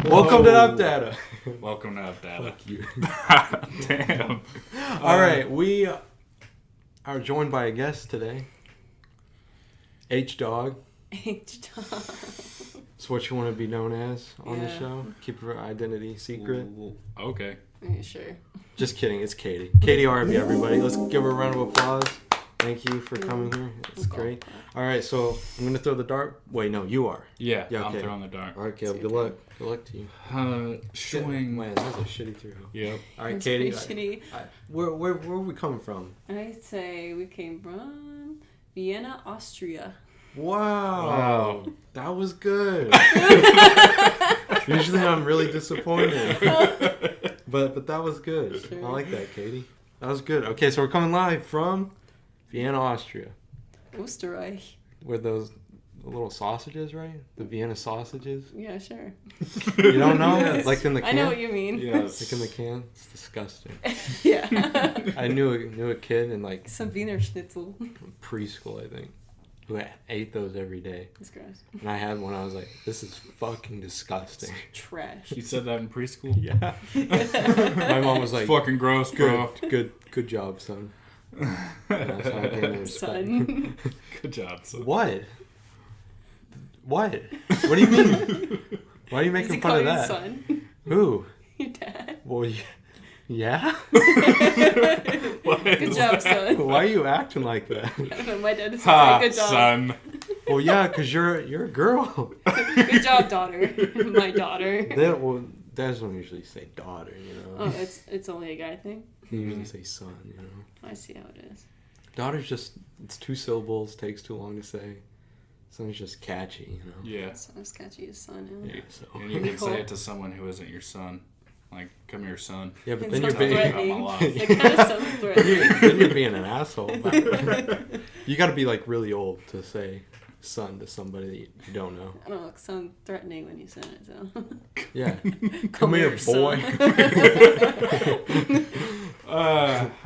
Welcome to Updata. Welcome to Updata. Fuck you. Damn. All right, we are joined by a guest today. H-Dog. H-Dog. It's what you want to be known as on the show. Keep your identity secret. Okay. Are you sure? Just kidding. It's Katie. Katie Harvey, everybody. Let's give her a round of applause. Thank you for coming here. It's great. All right, so I'm going to throw the dart. Wait, no, you are. Yeah, okay. I'm throwing the dart. All right, Caleb, good luck. Good luck to you. Swing. Man, that's a shitty throw. Yep. All right, That's Katie. pretty shitty. Where are we coming from? I'd say we came from Vienna, Austria. Wow. That was good. Usually I'm really disappointed. But that was good. Sure. I like that, Katie. That was good. Okay, so we're coming live from Vienna, Austria. Österreich. Where those little sausages, right? The Vienna sausages. Yeah, sure. You don't know? Yes. Like in the can? I know what you mean. Yes. Like in the can? It's disgusting. Yeah. I knew a kid in like Some Wiener Schnitzel. preschool, I think, who ate those every day. That's gross. And I had one, I was like, this is fucking disgusting. Trash. You said that in preschool? Yeah. My mom was like, Fucking gross, bro. good job, son. That's how I gained the respect. Son. Good job, son. What? What do you mean? Why are you Does he making call fun of you that? son? Who? Your dad. Well, yeah? Good job, son. Why are you acting like that? I don't know, my dad is Ha, good job. son. Well, yeah, because you're a girl. Good job, daughter. My daughter. Dads don't usually say daughter, you know. Oh, it's only a guy thing? They usually say son, you know. I see how it is. Daughter's just, it's 2 syllables, takes too long to say. Son's just catchy, you know. Yeah. So as catchy as son. Yeah, so. And you can say it to someone who isn't your son. Like, come here, son. Yeah, but It then you're sounds being threatening. my life. It kind of sounds threatening. then you're being an asshole. You got to be like really old to say son to somebody that you don't know. I don't know, it sounds threatening when you said it, so. Yeah. Come here, boy.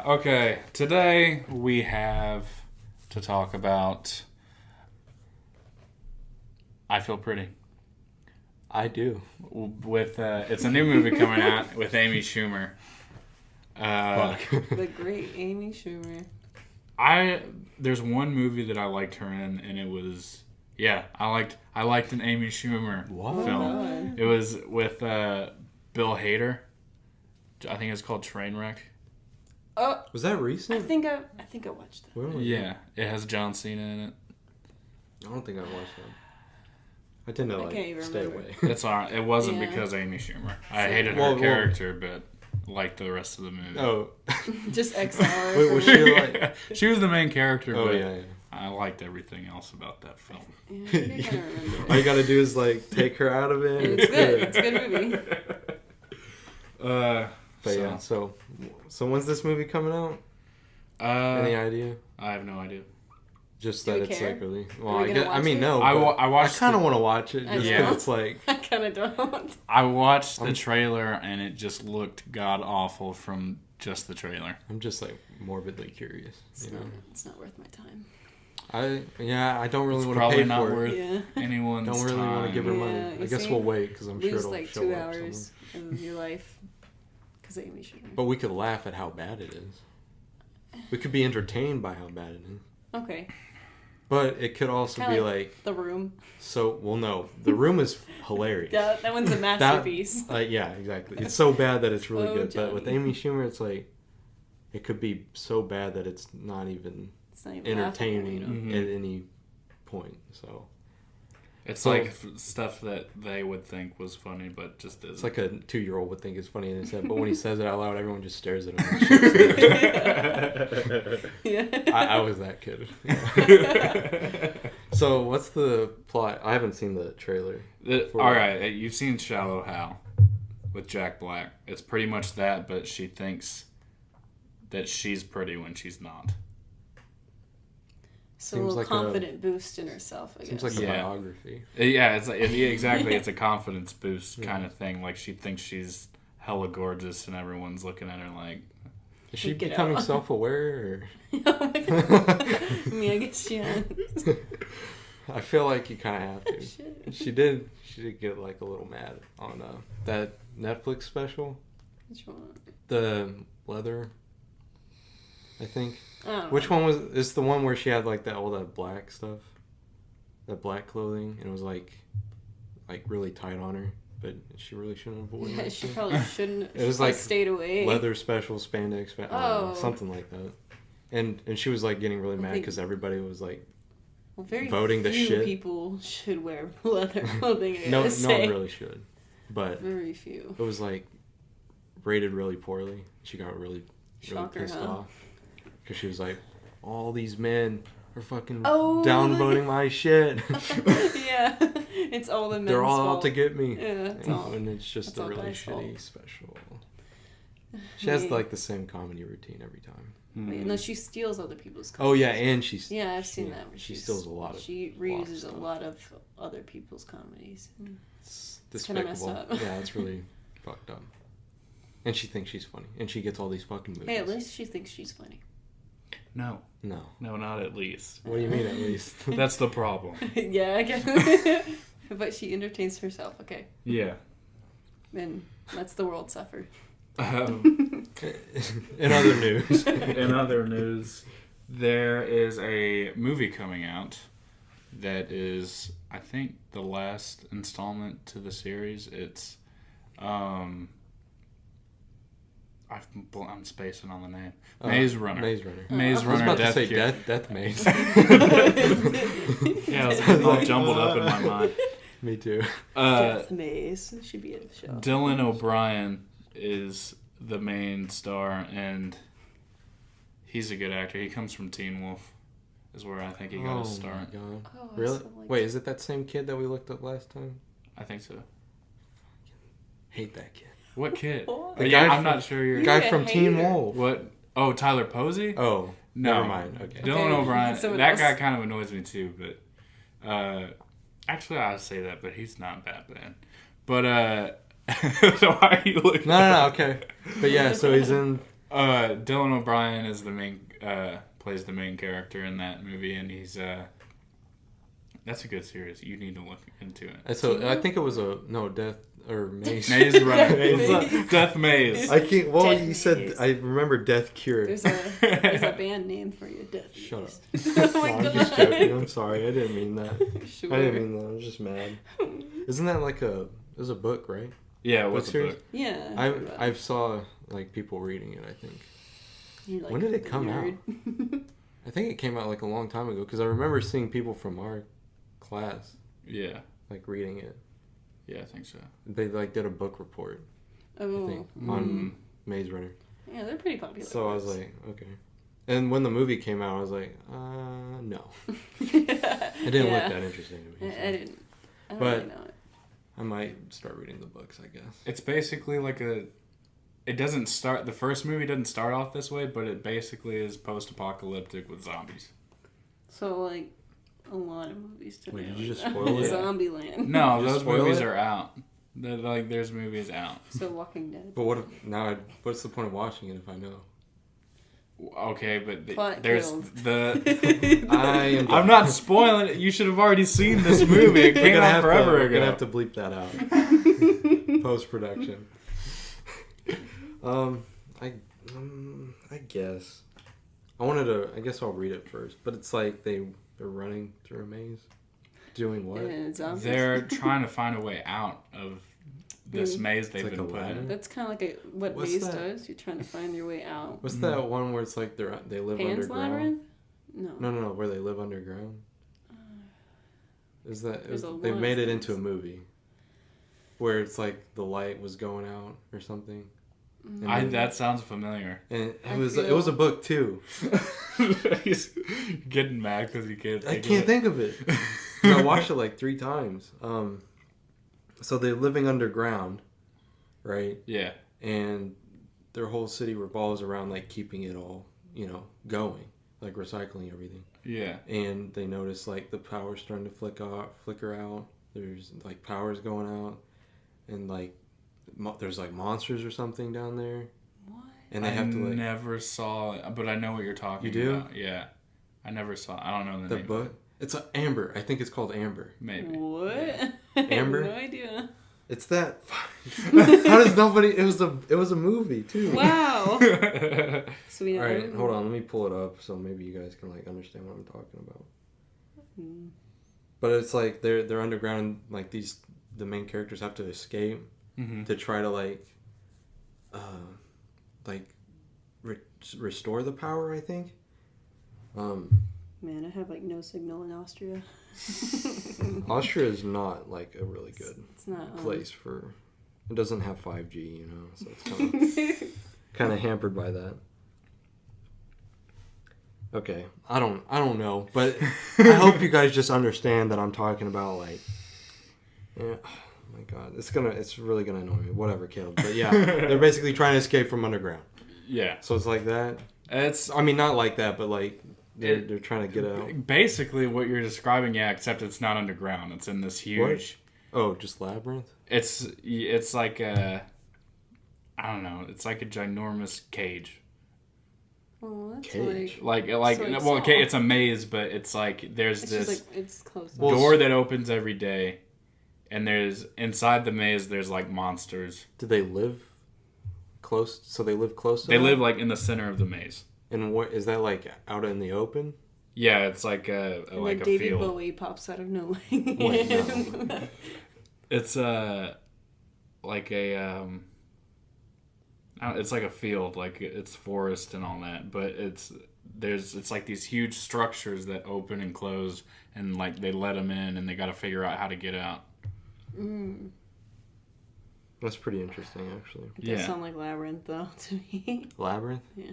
Okay. Today we have to talk about I Feel Pretty. I do. With it's a new movie coming out with Amy Schumer. Fuck. The great Amy Schumer. There's one movie that I liked her in, and it was I liked an Amy Schumer What? film. God. It was with Bill Hader. I think it's called Trainwreck. Oh, Was that I recent? think I watched that. Where was it? Yeah, it has John Cena in it. I don't think I watched that. I tend to I can't even stay remember. away. It's alright. It wasn't Yeah. because of Amy Schumer. I hated Well, her character, but liked the rest of the movie. Oh. Just X hour. Wait, was she like? She was the main character, Oh but yeah. I liked everything else about that film. Yeah, I think I kind of remember All you it. gotta do is like take her out of it. And it's good. It's a good movie. But yeah, so when's this movie coming out? Any idea? I have no idea. Just Do that we it's care? like really. Are Well, we I gonna guess, I watch mean it? no. I but watched I kind of the- want to watch it I just know. because it's like I kind of don't. I watched the trailer and it just looked god awful from just the trailer. I'm just like morbidly curious. It's, You not, know, it's not worth my time. I don't really It's want to probably pay not for worth it. Yeah. anyone's Don't really time. want to give her Yeah, money. I you guess see? we'll wait because I'm sure Lose it'll like show 2 up hours somewhere. of your life because of Amy Schumer. But we could laugh at how bad it is. We could be entertained by how bad it is. Okay. But it could also Kinda be like like The Room. so. Well, no, The Room is hilarious. That one's a masterpiece. Yeah, exactly. It's so bad that it's really Oh, good. But with Johnny. Amy Schumer, it's like it could be so bad that it's not even It's not even entertaining laughable, you know? Mhm. at any point. So It's So- like stuff that they would think was funny, but just isn't. it's like a 2-year-old would think it's funny in his head, but when he says it out loud, everyone just stares at him. Yeah. I was that kid. So what's the plot? I haven't seen the trailer. All right, you've seen Shallow Hal with Jack Black. It's pretty much that, but she thinks that she's pretty when she's not. So Seems a like confident boost in herself, I guess. Seems like a Yeah. biography. Yeah, it's like, exactly. It's a confidence boost Yeah. kind of thing. Like she thinks she's hella gorgeous, and everyone's looking at her like, Is she Get becoming out. self-aware? Or? Oh my God. I mean, I guess she is. I feel like you kind of have to. Shit. She did get like a little mad on that Netflix special. Which one? The leather, I think. I don't know. Which one was? It's the one where she had like all that black stuff, that black clothing, and it was like really tight on her, but she really shouldn't have worn Yeah, that she shit. probably shouldn't. It was She like stayed away. Leather special spandex, I don't know, Oh. something like that. And she was like getting really I mad think- because everybody was like, Well, very voting the few shit. people should wear leather clothing. I no gotta say. one really should, but Very few. it was like rated really poorly. She got really Shocker, pissed huh? off because she was like, all these men are fucking Oh, downvoting my shit. Yeah, it's all the men's They're all fault. out to get me. Yeah, it's all. And it's just it's a all really guys' fault. shitty special. She has Yeah. like the same comedy routine every time. Wait, no, she steals other people's. Oh yeah, comedies. and she's Yeah, I've seen yeah, that. Where she she's- steals a lot of. She reuses stuff. a lot of other people's comedies. It's It's kinda despicable. messed up. Yeah, it's really fucked up. And she thinks she's funny, and she gets all these fucking movies. Hey, at least she thinks she's funny. No, No. not at least. What do you mean at least? That's the problem. Yeah, I guess. But she entertains herself. Okay, Yeah. and lets the world suffer. In other news. In other news, there is a movie coming out that is, I think, the last installment to the series. It's, I'm spacing on the name. Maze Runner. Maze Runner. Maze I was Runner about to Death say Cure. Death Maze. Yeah, it was all jumbled up in my mind. Me too. Death Maze should be a show. Dylan O'Brien is the main star, and he's a good actor. He comes from Teen Wolf, is where I think he got his My start. God. Oh, I Really? still like Wait, is it that same kid that we looked up last time? I think so. Hate that kid. What kid? What? The Yeah, guy I'm from- not sure you're. The guy a from Teen hater. Wolf. What? Oh, Tyler Posey? Oh, No. never mind. Okay. Dylan Okay, O'Brien. someone That else. guy kind of annoys me too, but actually I say that, but he's not that bad. But so why are you looking? No, okay. But yeah, so he's in. Dylan O'Brien is the main plays the main character in that movie, and he's that's a good series. You need to look into it. So I think it was Death or Maze. Maze Runner. Maze. Death Maze. I can't. Well, Death you said Maze. I remember Death Cure. There's a band name for you, Death Shut Maze. up. Oh my No, I'm god. just joking. I'm sorry. I didn't mean that. Sure. I didn't mean that. I was just mad. Isn't that like it was a book, right? Yeah, it was Book a series? book. Yeah. I saw like people reading it. I think. You're like When did it the come out? nerd. I think it came out like a long time ago because I remember seeing people from our class Yeah, like reading it. yeah, I think so. They like did a book report. I Oh. think mm. on Maze Runner. Yeah, they're pretty popular. So I was like, okay. And when the movie came out, I was like, no. It didn't look that interesting to me. I didn't. I don't But- really know it. I might start reading the books, I guess. It's basically like it doesn't start, the first movie doesn't start off this way, but it basically is post-apocalyptic with zombies. So like a lot of movies today. Wait, did you like just that. spoil it? Zombieland. No, Just those spoil movies it? are out. There's movies out. So Walking Dead. But what if now? What's the point of watching it if I know? Okay, but Plot there's killed. the... I'm I'm not spoiling it. You should have already seen this movie. It came out forever We're ago. gonna have to bleep that out. Post production. I guess. I guess I'll read it first. But it's like they're running through a maze. Doing what? And zombies. They're trying to find a way out of this Mm. maze they've like been put Aladdin? in. That's kind of like what What's Maze that? does. You're trying to find your way out. What's that one where it's like they live Pan's underground? Labyrinth? No. No, where they live underground. Is that There's a they lot made of it into a things. movie where it's like the light was going out or something. Mm. And then- That sounds familiar. and I it was feel- a book too. He's getting mad because he can't I think can't of it. think of it. 'Cause I watched it like 3 times. So they're living underground, right? Yeah. And their whole city revolves around like keeping it all, going, like recycling everything. Yeah. And they notice like the power's starting to flicker out. There's like powers going out, and like there's like monsters or something down there. What? And they have to like never saw it, but I know what you're talking You do? about. Yeah. I never saw I don't know the the name. book. It's a Amber. I think it's called Amber. Maybe. What? Yeah. Amber? I have no idea. It's that. How does nobody? It was a movie too. Wow. So we All right, hold on. Let me pull it up so maybe you guys can like understand what I'm talking about. But it's like they're underground. Like the main characters have to escape to try to like restore the power. I think. Man, I have like no signal in Austria. Austria is not like a really good It's not place for. It doesn't have 5G, you know, so it's kind of hampered by that. Okay, I don't know, but I hope you guys just understand that I'm talking about like. Yeah, oh my God, it's really gonna annoy me. Whatever, Caleb. But yeah, they're basically trying to escape from underground. Yeah. So it's like that. I mean, not like that, but like. They're trying to get out. Basically, what you're describing, yeah, except it's not underground. It's in this huge. What? Oh, just labyrinth. It's like I don't know. It's like a ginormous cage. Oh, that's Cage. Like so okay, it's a maze, but it's like there's it's this just like it's close. door that opens every day, and there's inside the maze there's like monsters. Do they live close? So they live close to They that? live like in the center of the maze. And what is that like out in the open? Yeah, it's like and like a David field. Bowie pops out of nowhere. Wait, no. It's like a it's like a field, like it's forest and all that, but it's like these huge structures that open and close, and like they let them in, and they got to figure out how to get out. That's pretty interesting, actually. It does sound like Labyrinth, though, to me. Labyrinth? Yeah,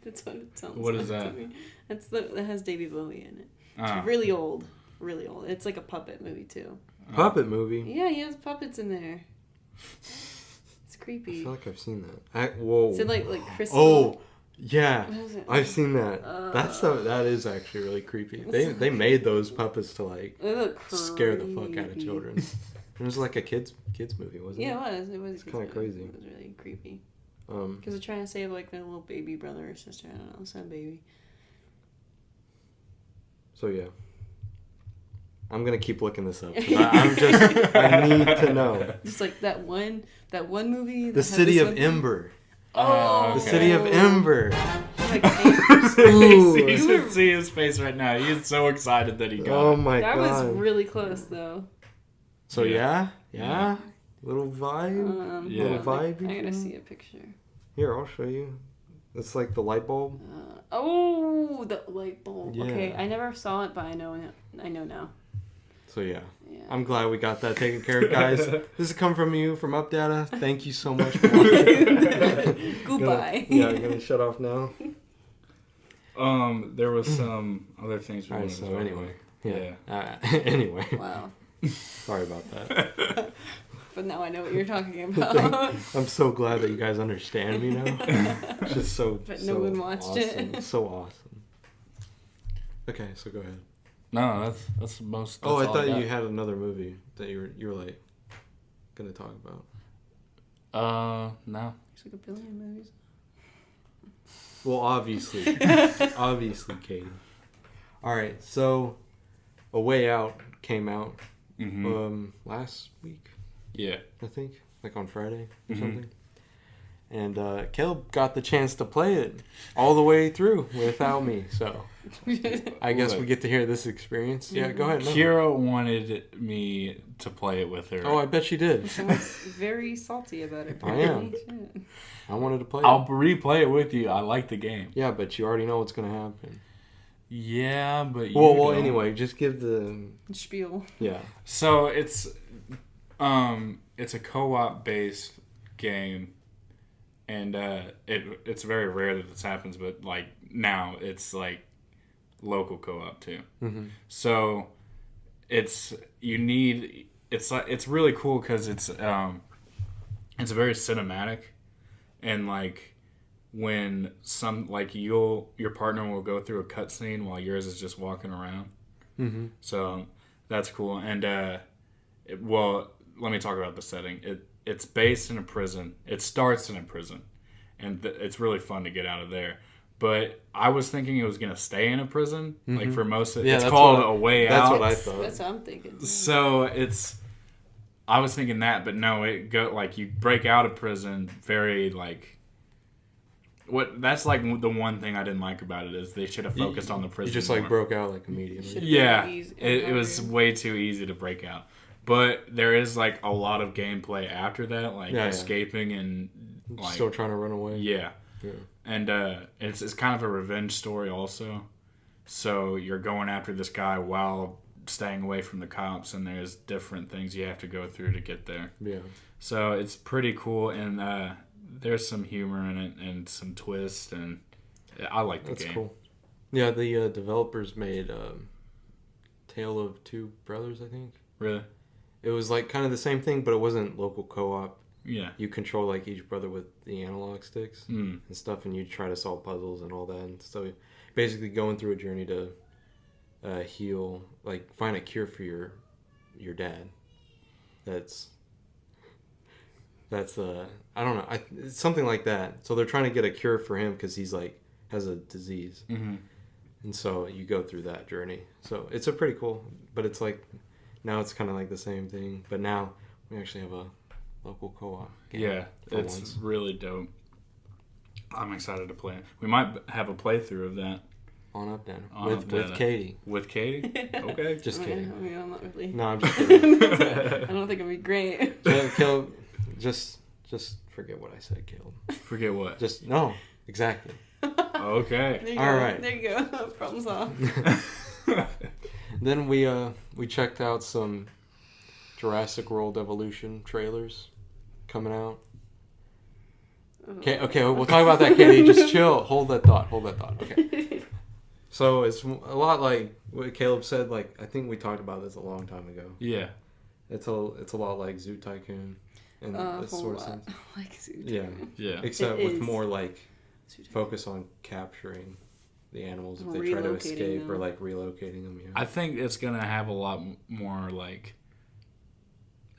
that's what it sounds What like is that? to me. That has David Bowie in it. Oh. It's really old. Really old. It's like a puppet movie, too. Puppet movie? Yeah, he has puppets in there. It's I creepy. feel like I've seen that. Whoa. Is it like crystal? Oh, yeah. What is it? I've seen that. That is actually really creepy. They made those puppets to like They look scare the fuck out of creepy. children. It was like a kids movie, wasn't it? Yeah, it was. It was kinda crazy. It was really creepy. Um, Because they're trying to save like their little baby brother or sister. I don't know, son baby. so yeah. I'm gonna keep looking this up. 'Cause I need to know. Just like that one movie. That The had City this of one- Ember. Oh, The City of Ember. Like, Ooh. You should see his face right now. He is so excited that he got Oh it. my that God. was really close though. So yeah, little vibe, Yeah. little vibe. I gotta see a picture. Here, I'll show you. It's like the light bulb. The light bulb. Yeah. Okay, I never saw it, but I know now. So yeah, Yeah. I'm glad we got that taken care of, guys. This is coming from you from Updata. Thank you so much for watching. Goodbye. I'm gonna shut off now. There was some other things we All right, wanted to so talk anyway, about. anyway, Wow. sorry about that. But now I know what you're talking about. I'm so glad that you guys understand me now. It's just so. But no one watched it. awesome. It's so awesome. Okay, so go ahead. No, that's most. Oh, I all thought got. you had another movie that you were like gonna talk about. No. There's like a billion movies. Well, obviously, Katie. All right, so A Way Out came out last week, Yeah. I think, like on Friday or Mhm. something. And Caleb got the chance to play it all the way through without me, so I guess we get to hear this experience. Yeah, go ahead. No. Kira wanted me to play it with her. Oh, I bet she did. Someone's very salty about it. I am. Apparently. Shit. I wanted to play I'll it. replay it with you. I like the game. Yeah, but you already know what's gonna happen. Yeah, but you Well, don't. anyway, just give the Spiel. yeah. So it's a co-op based game, and it's very rare that this happens, but like now it's like local co-op too. Mm-hmm. So it's really cool because it's very cinematic, and like when your partner will go through a cutscene while yours is just walking around. Mm-hmm. So that's cool. And let me talk about the setting. It's based in a prison. It starts in a prison, and it's really fun to get out of there. but I was thinking it was gonna stay in a prison, like for most of it. Yeah, It's that's called what A Way that's Out. what I thought. That's what I'm thinking. So I was thinking that, but no, you break out of prison very like. That's like the one thing I didn't like about it is they should have focused on the prison. You just more. like broke out like immediately. Yeah, Easy- it was way too easy to break out. But there is like a lot of gameplay after that, like escaping and like Still trying to run away. yeah. Yeah. And it's kind of a revenge story also. So you're going after this guy while staying away from the cops, and there's different things you have to go through to get there. Yeah. So it's pretty cool, and there's some humor in it and some twist, and I like the That's game. cool. Yeah, the developers made Tale of Two Brothers, I think. Really? It was like kind of the same thing, but it wasn't local co-op. Yeah. You control like each brother with the analog sticks and stuff, and you try to solve puzzles and all that. And so basically going through a journey to heal, like find a cure for your dad. That's I don't know, it's something like that. So they're trying to get a cure for him because he's like has a disease, and so you go through that journey. So it's a pretty cool, but it's like now it's kind of like the same thing, but now we actually have a local co-op game. Yeah, it's once. really dope. I'm excited to play it. We might have a playthrough of that. On Updata. On With Updata. Katie. With Katie? Okay. Just kidding. I mean, I'm not really. No, I'm just kidding. I don't think it'd be great. Caleb, just forget what I said, Caleb. Forget what? Just, no, exactly. Okay. There you All go. right. There you go. Problem solved. Then we checked out some Jurassic World Evolution trailers coming out. Okay, we'll talk about that, Katie. Just chill. Hold that thought. Okay. So it's a lot like what Caleb said. Like I think we talked about this a long time ago. Yeah. It's a lot like Zoo Tycoon and this sort of sense. Like Zoo Yeah. Tycoon. Yeah. Except It with is. more like Zoo Tycoon. focus on capturing the animals if they try to Relocating escape or them. like relocating them. Yeah. I think it's going to have a lot more like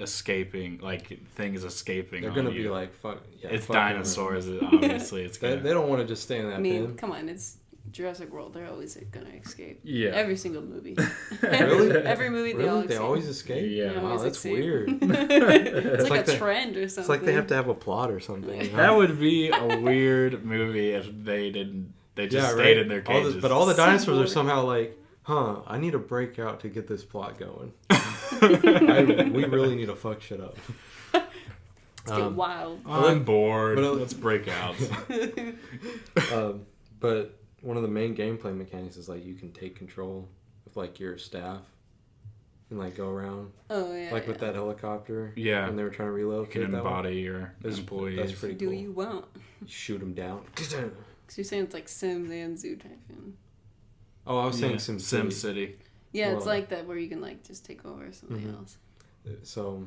escaping, like things escaping. They're on gonna you. be like fuck. Yeah, It's fucking dinosaurs, obviously. It's They, gonna. they don't want to just stay in that I mean, pen. come on, it's Jurassic World. They're always gonna escape. Yeah. Every single movie. Really? Every movie they all Really? escape. They always escape? Yeah. They Wow, always that's escape. weird. It's like a they- trend or something. It's like they have to have a plot or something. You know? That would be a weird movie if they didn't. They just stayed in their cages. But all the So dinosaurs are boring. somehow like, I need to break out to get this plot going. We really need to fuck shit up. Let's get wild. I'm bored. but- Let's break out. But one of the main gameplay mechanics is like you can take control of like your staff and like go around Oh yeah. like with that helicopter. Yeah. When they were trying to relocate. You can that one. embody your That's employees. pretty Do cool. you want? You shoot them down. Because you're saying it's like Sims and Zoo Tycoon. Oh, I was saying Yeah. Sim Sim City. City. Yeah, it's Well, like that where you can like just take over something Mhm. else. So,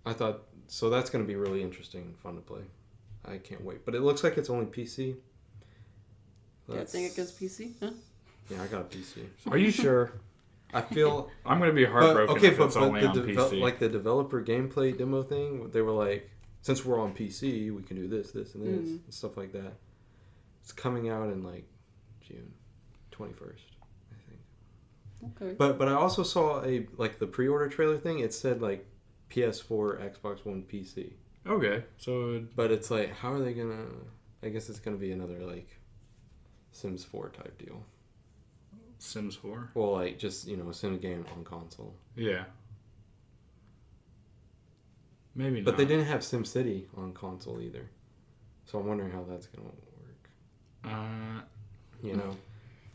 I thought that's going to be really interesting and fun to play. I can't wait. But it looks like it's only PC. Yeah, I think it goes PC, huh? Yeah, I got a PC. Are you sure? I feel. I'm gonna be heartbroken if it's only the on PC. like the developer gameplay demo thing, they were like, since we're on PC, we can do this, and this, and stuff like that. It's coming out in like June 21st, I think. Okay. But I also saw the pre-order trailer thing. It said like PS4, Xbox One, PC. Okay, so But it's like, how are they gonna? I guess it's gonna be another like Sims 4 type deal. Sims 4. Well, like just a Sims game on console. Yeah. Maybe not. But they didn't have SimCity on console either, so I'm wondering how that's gonna work. You know.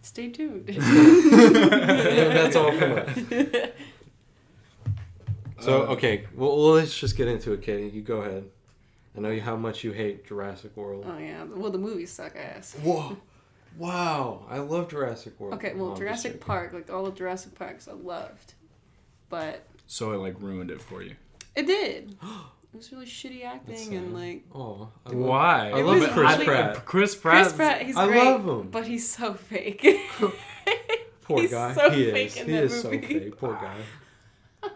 Stay tuned. And that's all from us. So okay, well let's just get into it, Katie. You go ahead. I know how much you hate Jurassic World. Oh yeah. Well, the movies suck ass. Whoa. Wow, I love Jurassic World. Okay, No, well, I'm just Jurassic joking. Park, like all of Jurassic Parks, I loved, but So it like ruined it for you. it did. It was really shitty acting That's and sad. like Oh, Why? I love was Chris really- Pratt. Chris Pratt. Chris Pratt. He's I great, love him. but he's so fake. Poor He's guy. so he fake is. in He that is so movie. fake. Poor guy.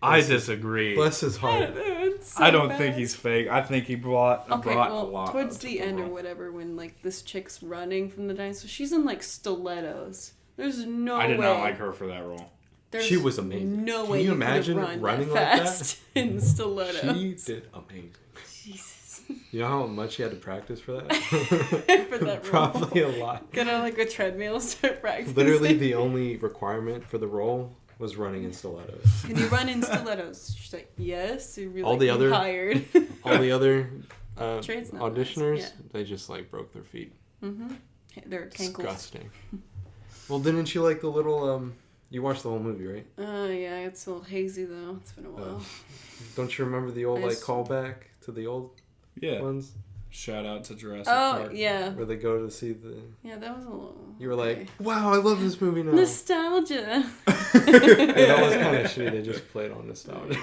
I disagree. Bless his I heart. don't know, That's so I don't bad. think he's fake. I think he brought a lot. Towards to the end or role. whatever, when like this chick's running from the dinosaur, she's in like stilettos. There's no way. I did not like her for that role. There's She was amazing. No Can way you could've imagine run running that like that? fast in stilettos. She did amazing. Jesus. You know how much she had to practice for that? For that role. Probably a lot. Get on like a treadmill, start practicing. Literally, the only requirement for the role was running in stilettos. Can you run in stilettos? She's like, yes. So you're All like, the other- hired. All the other Trades not auditioners, nice. they just like broke their feet. Mm-hmm. They're cankles. Disgusting. Well, didn't you like the little? You watched the whole movie, right? Yeah, it's a little hazy though. It's been a while. Don't you remember the old I like just- callback to the old Yeah. ones Shout out to Jurassic Oh, Park. yeah. where they go to see the? Yeah, that was a little... You were okay. like, "Wow, I love this movie now." Nostalgia. Yeah, that was kind of shitty. They just played on nostalgia.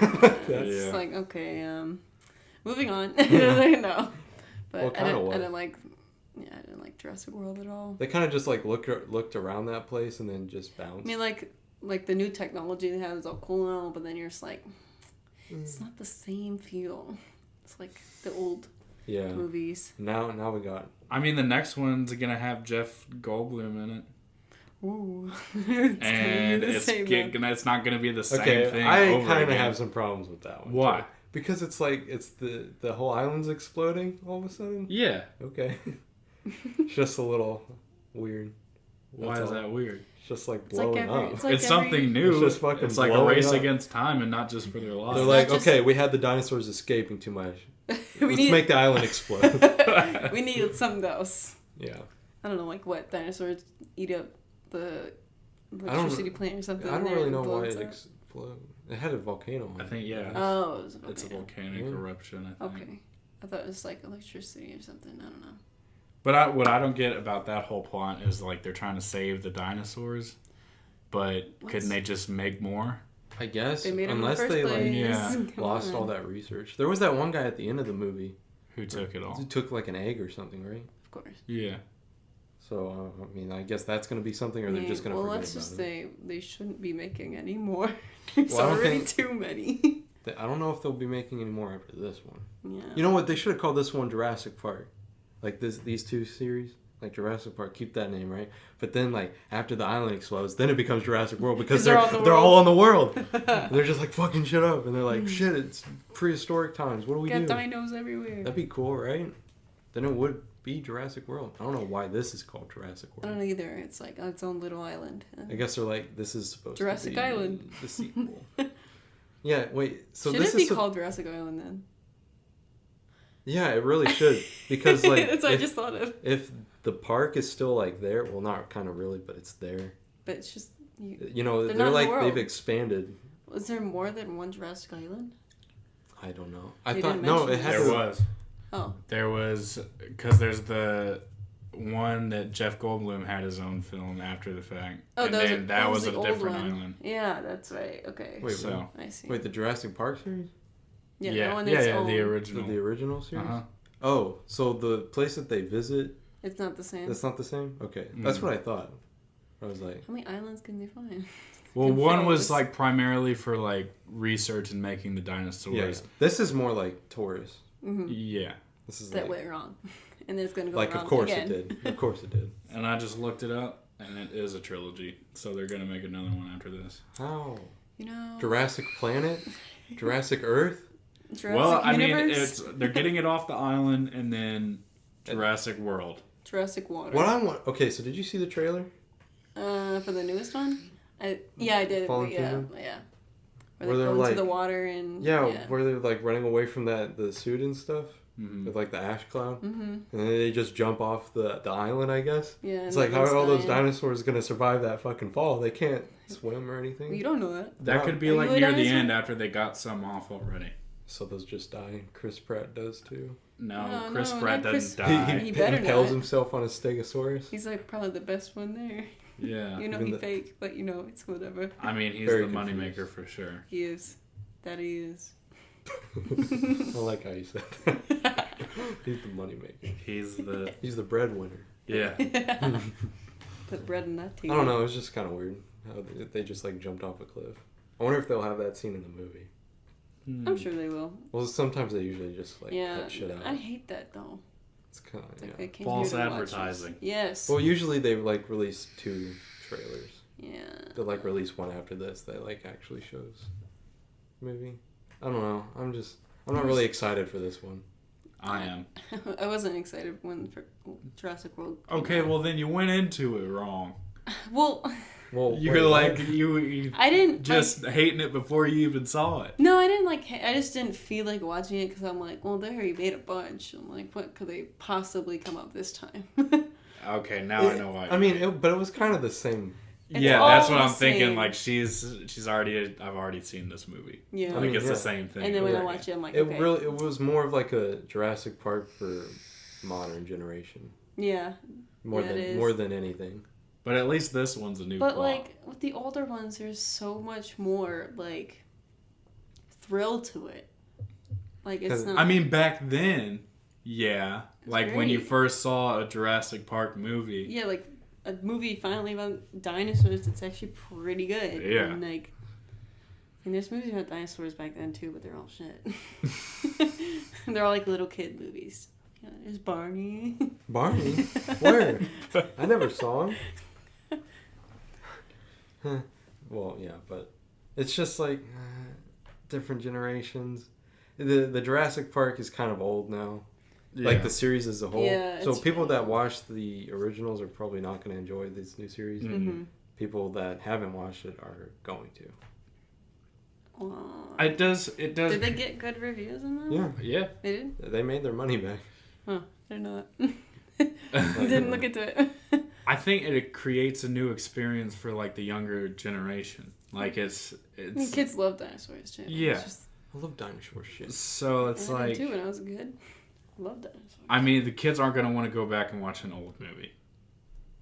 It's Yeah. like, okay, moving on. No. But Well, I kinda didn't, was. I didn't like Jurassic World at all. They kind of just like looked around that place and then just bounced. I mean, like the new technology they have is all cool and all, but then you're just like, it's not the same feel. It's like the old yeah. movies. Now we got. I mean, the next one's gonna have Jeff Goldblum in it, Ooh. and it's not gonna be the same Okay, thing. I over kind of again. have some problems with that one. Why? too. Because it's like it's the whole island's exploding all of a sudden. Yeah. Okay. It's just a little weird. Why That's is all. that weird? It's just like It's like blowing up. it's like It's something new. It's just fucking It's like a blowing race up. against time, and not just for their lives. They're It's like, not just- okay, we had the dinosaurs escaping too much. we Let's need make the island explode. we need something else. Yeah. I don't know, like what dinosaurs eat up the don't- electricity plant or something. I don't there really and know why blows it up. exploded. It had a volcano on I it. think yeah. Oh, it was It's a okay. volcanic Yeah. eruption. I think. Okay, I thought it was like electricity or something. I don't know. But what I don't get about that whole plot is like they're trying to save the dinosaurs, but couldn't they just make more? I guess They made them unless in the they first like place. Yeah. Come lost on. all that research. There was that one guy at the end of the movie Who took it all? who took like an egg or something, right? Of course. Yeah. So I mean, I guess that's gonna be something, or they're just gonna well, forget let's about just it. say they shouldn't be making any more. There's Well, I don't already think- too many. I don't know if they'll be making any more after this one. Yeah. You know what? They should have called this one Jurassic Park, like these two series, like Jurassic Park. Keep that name, right? But then like after the island explodes, then it becomes Jurassic World because they're all in the world. And they're just like fucking shit up, and they're like, shit, it's prehistoric times. What do we Got do? dinos everywhere. That'd be cool, right? Then it would be Jurassic World. I don't know why this is called Jurassic I World. don't know either. It's like on its own little island. I guess they're like, this is supposed Jurassic to be Island. the sequel. Yeah, wait. So Should this it be is called Jurassic Island then? yeah, it really should because like That's what I just thought of. if the park is still like there, well, not kind of really, but it's there. But it's just You know, They're they're not in the like world. they've expanded. was there more than one Jurassic Island? I don't know. I They thought didn't no, mention it it. had There to, was. Oh, There was because there's the one that Jeff Goldblum had his own film after the fact. oh, and that was, then that was the a old different one. island. Yeah, that's right. Okay. Wait, So I see. wait, the Jurassic Park series, yeah, yeah, that one yeah, is yeah, own. the the original. original series. Uh-huh. Oh, so the place that they visit, It's not the same. that's not the same. Okay, that's Mm. what I thought. I was like, How many islands can they find? Well, Can one follow was this. like primarily for like research and making the dinosaurs. yeah, this is more like tourists. Mm-hmm. Yeah. This is That like, went wrong, and then it's gonna go like wrong of course again. it did. Of course it did. And I just looked it up, and it is a trilogy. So they're gonna make another one after this. How? You know, Jurassic Planet, Jurassic Earth. Jurassic Well, I mean, Universe? they're getting it off the island, and then Jurassic World. Jurassic Water. What I want. Okay, so did you see the trailer? For the newest one? I did. Fallen Yeah, Kingdom? yeah. Where Where they they're go into like- the water and Yeah, yeah. where they're like running away from the suit and stuff Mhm. with like the ash cloud, Mm-hmm. and then they just jump off the island. I guess Yeah. it's and like how are all everyone's those dying. dinosaurs gonna survive that fucking fall? They can't swim or anything. You don't know that. That Wow. could be Are like you a near the dinosaur? end after they got some off already. So those just die. Chris Pratt does too. No, No, Chris no, Pratt not doesn't Chris- die. He better impales not. himself on a stegosaurus. He's like probably the best one there. Yeah. You know Even he the- fake, but you know it's whatever. I mean, he's Very the confused. moneymaker for sure. He is. That he is. I like how you said that. He's the moneymaker. He's the He's the breadwinner. yeah. Put bread in that tea. I don't know. It was just kind of weird how they just like jumped off a cliff. I wonder if they'll have that scene in the movie. I'm sure they will. Well, sometimes they usually just like Yeah, cut shit out. I hate that though. It's kind of Like, I came False here to watch advertising. this. Yes. Well, usually they like release 2 trailers. Yeah. They'll like release one after this that like actually shows movie. I don't know. I'm not really excited for this one. I am. I wasn't excited when for Jurassic World. came Okay, out. well then you went into it wrong. Well, Well, You're wait, like what? you I didn't just hating it before you even saw it. No, I didn't I just didn't feel like watching it because I'm like, well, they already made a bunch. I'm like, what could they possibly come up this time? Okay, now I know why. I mean, but it was kind of the same. Yeah, all that's what the I'm thinking. same. Like she's already. I've already seen this movie. Yeah. Like it's yeah. the same thing. And then when I Yeah. watch it, I'm like, It okay. it was more of like a Jurassic Park for modern generation. Yeah. More Yeah, it is. than anything. But at least this one's a new But plot. like with the older ones, there's so much more like thrill to it. Like it's 'Cause- not. I mean, back then, yeah, like when you great. first saw a Jurassic Park movie. yeah, like a movie finally about dinosaurs. It's actually pretty good. Yeah. And like, and there's movies about dinosaurs back then too, but they're all shit. They're all like little kid movies. Yeah, there's Barney. Barney? Where? I never saw him. Huh. Well, yeah, but it's just like different generations. The Jurassic Park is kind of old now. Like the series as a whole. Yeah, So it's people really that old. watched the originals are probably not going to enjoy this new series. Mm-hmm. People that haven't watched it are going to. It does. Did they get good reviews in that? Yeah, Yeah. They did? they made their money back. Huh. I didn't know that. Didn't look into it. I think it creates a new experience for like the younger generation. Like it's I mean, kids love dinosaurs too. Yeah. It's just, I love dinosaur shit. so it's I did like too when I was a kid. I love dinosaurs. I mean the kids aren't gonna want to go back and watch an old movie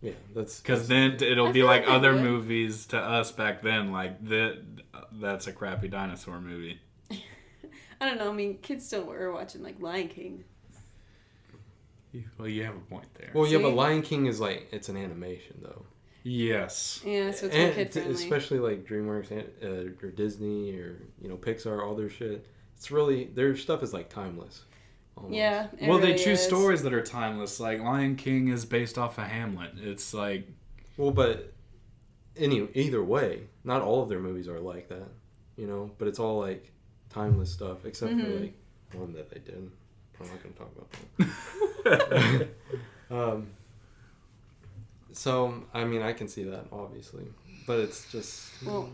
Yeah, that's because then it'll I be feel like like they other would. movies to us back then. Like that's a crappy dinosaur movie. I don't know. I mean, kids still were watching like Lion King. Well, you have a point there. Well, yeah, but See? Lion King is like it's an animation though. Yes. Yeah, so it's more And kid friendly. especially like DreamWorks or Disney or Pixar, all their shit. It's really their stuff is like timeless. Almost. Yeah. it Well, they really choose is. stories that are timeless. Like Lion King is based off of Hamlet. It's like Well, but either way, not all of their movies are like that, But it's all like timeless stuff, except for like one that they did. I'm not gonna talk about that. So I mean, I can see that obviously, but it's just Well,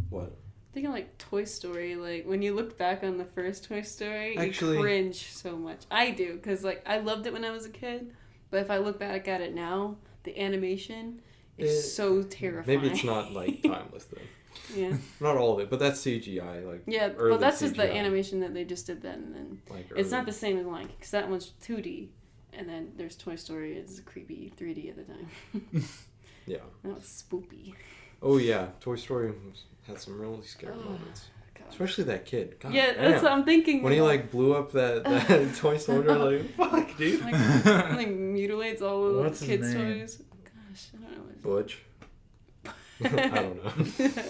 what. thinking like Toy Story, like when you look back on the first Toy Story, Actually- you cringe so much. I do, because like I loved it when I was a kid, but if I look back at it now, the animation is so terrifying. Maybe it's not like timeless though. Yeah. Not all of it, but that's CGI. Like Yeah, early but that's just the CGI, animation that they just did then. And Like it's not early. the same as Lion King, because that one's 2D, and then there's Toy Story. It's creepy 3D at the time. Yeah. Now it's spoopy. Oh yeah, Toy Story had some really scary Oh, moments, God. especially that kid. God Yeah, damn. that's what I'm thinking. When he about. like blew up that toy soldier, like fuck, dude. like mutilates all of What's the his kids' name? toys. Gosh, I don't know. Butch. I don't know.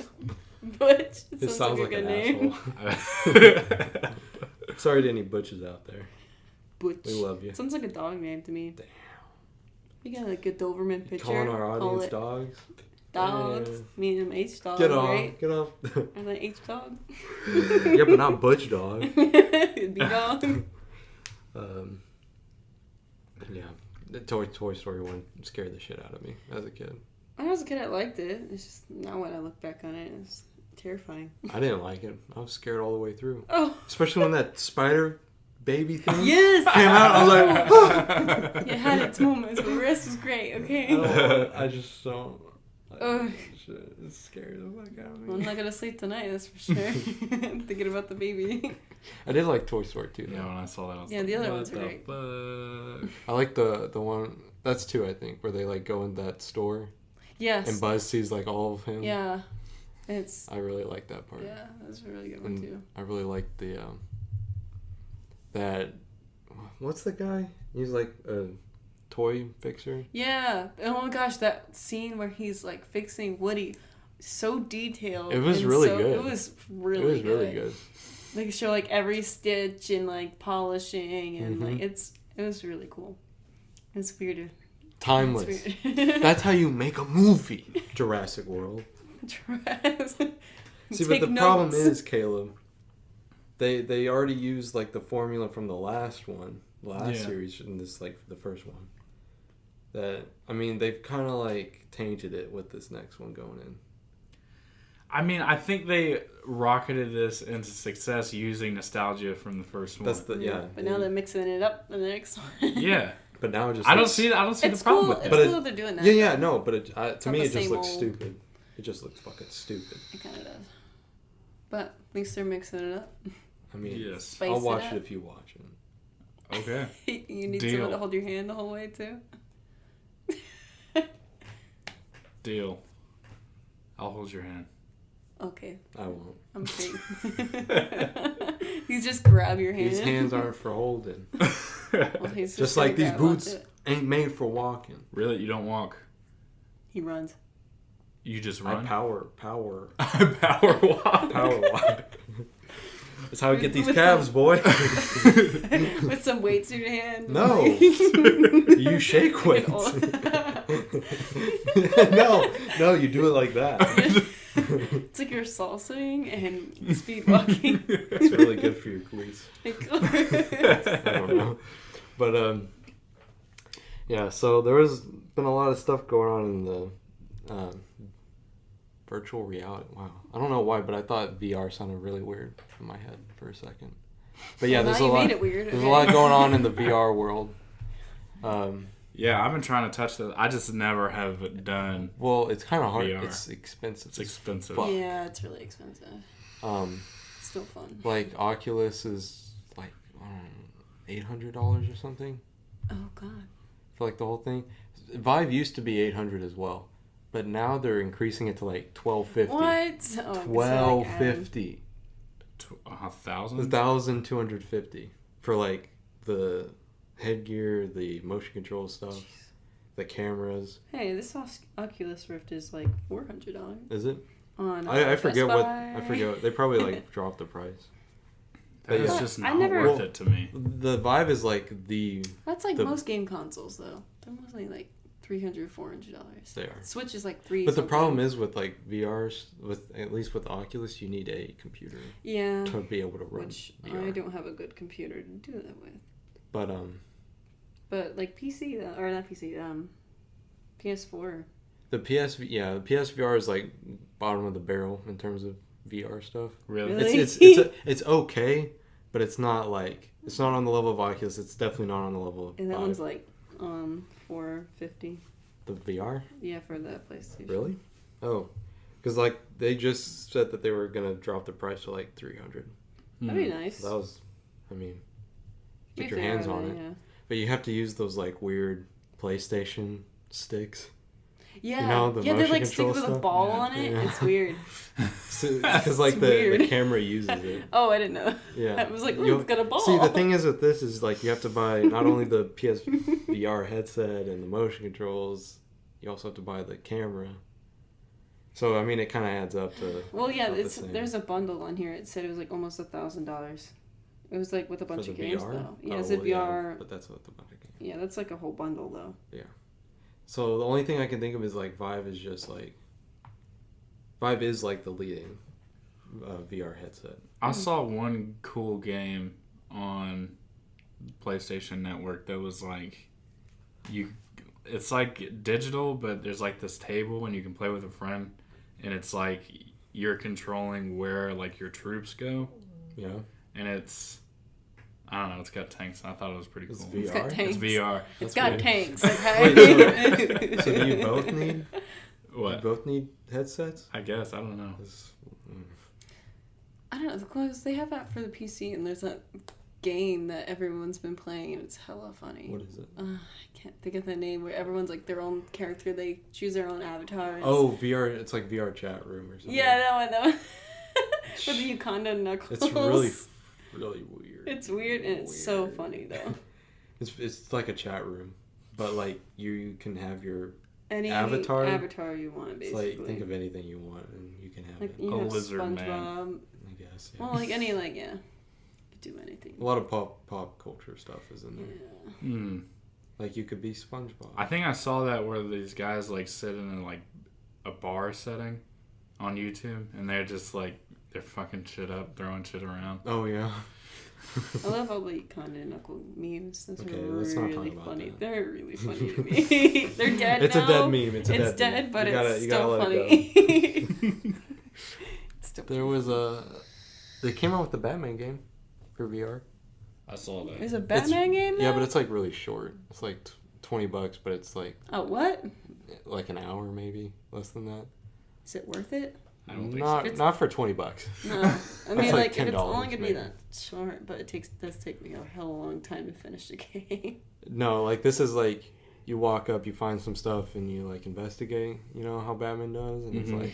Butch. It sounds like a an good name. asshole. Sorry to any butches out there. Butch. We love you. Sounds like a dog name to me. Damn. You got like a Doberman picture. Calling our Call audience it dogs. dogs. Damn. Me and them H dogs, Get off. right? Get off. Are they H dog? Yeah, but not Butch dog. B dog. Yeah. The Toy Story one scared the shit out of me as a kid. When I was a kid, I liked it. It's just now when I look back on it, it's terrifying. I didn't like it. I was scared all the way through. Oh, Especially when that spider baby thing yes! came out. I was like, It had its moments, but the rest was great, okay? I just don't. Ugh. Shit, it scared the fuck out of Well, I'm me. not gonna sleep tonight, that's for sure. Thinking about the baby. I did like Toy Story 2 though. Yeah, when I saw that, I was Yeah, like, the other what ones are the great. fuck? I like the one that's 2 I think where they like go in that store Yes. and Buzz sees like all of him. Yeah. It's I really like that part. yeah, that's a really good one And too. I really like the that what's the guy? He's like a toy fixer. Yeah. Oh my gosh, that scene where he's like fixing Woody. so detailed. It was and really so, good. It was really good. Like show like every stitch and like polishing and Mm-hmm. like it was really cool. It's weird. Timeless. It's weird. That's how you make a movie. Jurassic World. See, but the problem is, Caleb, they already used like the formula from the last series in this like the first one. That I mean, they've kind of like tainted it with this next one going in. I mean, I think they rocketed this into success using nostalgia from the first one. That's the But now they're mixing it up in the next one. Yeah. But now it just I don't see the problem with It's that. cool that they're doing that. Yeah, no, but to me not it the just same looks old- stupid. It just looks fucking stupid. It kind of does. But at least they're mixing it up. I mean, Yes. Spice I'll it watch up. it if you watch it. Okay. You need Deal. someone to hold your hand the whole way too. Deal. I'll hold your hand. Okay, I won't. I'm kidding. You just grab your hand. These hands aren't for holding. Well, he's Just gonna like these grab onto boots it. ain't made for walking. Really? You don't walk? He runs. You just I run? power Power walk. walk. That's how we get these With calves, boy. With some weights in your hand. No. You shake weights. no, you do it like that. It's like you're salsaing and speed walking. It's really good for your glutes. I don't know. But, yeah, so there has been a lot of stuff going on in the virtual reality. Wow. I don't know why, but I thought VR sounded really weird in my head for a second. But yeah, Well, there's now a you lot. made it weird, There's okay. a lot going on in the VR world. Yeah, I've been trying to touch that. I just never have done. Well, it's kind of hard. VR. It's expensive. It's expensive. Fuck. Yeah, it's really expensive. Um, It's still fun. like Oculus is like $800 or something Oh god. for like the whole thing. Vive used to be $800 as well, but now they're increasing it to like $1,250. What? Oh, $1,250. 1,000? 1,250 for like the headgear, the motion control stuff, the cameras. Hey, this Oculus Rift is like $400. Is it? On I Best forget what Buy. I forget. They probably like dropped the price. That is Yeah. just I not never- worth it to me. The Vive is like the That's like the- most game consoles though. They're mostly like $300, $400. They are. Switch is like $300. But the problem is with like VRs, with at least with Oculus, you need a computer yeah, to be able to run which VR. I don't have a good computer to do that with. But like PC or not PC, PS4. the PSVR is like bottom of the barrel in terms of VR stuff. Really? Really? It's okay, but it's not on the level of Oculus. It's definitely not on the level of And that Vive. one's like $450. The VR. Yeah, for the PlayStation. Really? Oh, because like they just said that they were gonna drop the price to like $300. That'd be nice. So that was, I mean, get If your they hands are, on it. Yeah. But you have to use those like weird PlayStation sticks. Yeah, You know, the yeah, they motion like stick control with a stuff? ball Yeah. on it. Yeah. It's weird. Because like It's the weird. camera uses it. Oh, I didn't know. Yeah. I was like, ooh, You'll- it's got a ball. See, the thing is with this is like you have to buy not only the PSVR headset and the motion controls, you also have to buy the camera. So I mean, it kind of adds up to. Well, yeah, about the it's same. there's a bundle on here. It said it was like almost $1,000. It was like with a bunch For of the games VR? though. Yeah, Oh, it's a well, yeah, VR. but that's what the bunch of games. Yeah, that's like a whole bundle though. So the only thing I can think of is like Vive is like the leading VR headset. I saw one cool game on PlayStation Network that was like it's like digital, but there's like this table and you can play with a friend, and it's like you're controlling where like your troops go, Yeah. and it's I don't know, it's got tanks. I thought it was pretty It's cool. VR. It's got tanks. It's VR. It's That's got weird. tanks. Okay. So do you both need? What? You both need headsets? I guess I don't know. 'Cause, I don't know, because they have that for the PC, and there's that game that everyone's been playing, and it's hella funny. what is it? I can't think of the name, where everyone's like their own character. They choose their own avatar. It's- Oh, VR. It's like VR chat room or something. Yeah, that one. With the Uganda Knuckles. It's really weird. It's weird, and it's so funny, though. It's like a chat room, but like you can have your Any avatar you want, It's basically. like, think of anything you want and you can have like it. you A have lizard SpongeBob. man. I guess. Yeah. Well, like any you could do anything. A lot of pop culture stuff is in there. Yeah. Hmm. Like you could be SpongeBob. I think I saw that where these guys like sit in like a bar setting on YouTube, and they're just like they're fucking shit up, throwing shit around. Oh yeah. I love all the Conde and Knuckle memes. Those Okay, are let's not talk really about funny. that. They're really funny to me. They're dead It's now. a dead meme. It's It's dead dead, meme. but You gotta- it's you gotta still let funny. It's still There was they came out with the Batman game for VR. I saw that. There's a Batman game now? Yeah, but it's like really short. It's like $20, but it's like what? an hour maybe, less than that. Is it worth it? I don't think Not so. not for $20. No. I mean, like if it's $10 only gonna be maybe. that short, but it does take me a hell of a long time to finish the game. No, like this is like you walk up, you find some stuff, and you like investigate. You know how Batman does, and it's Mhm. like,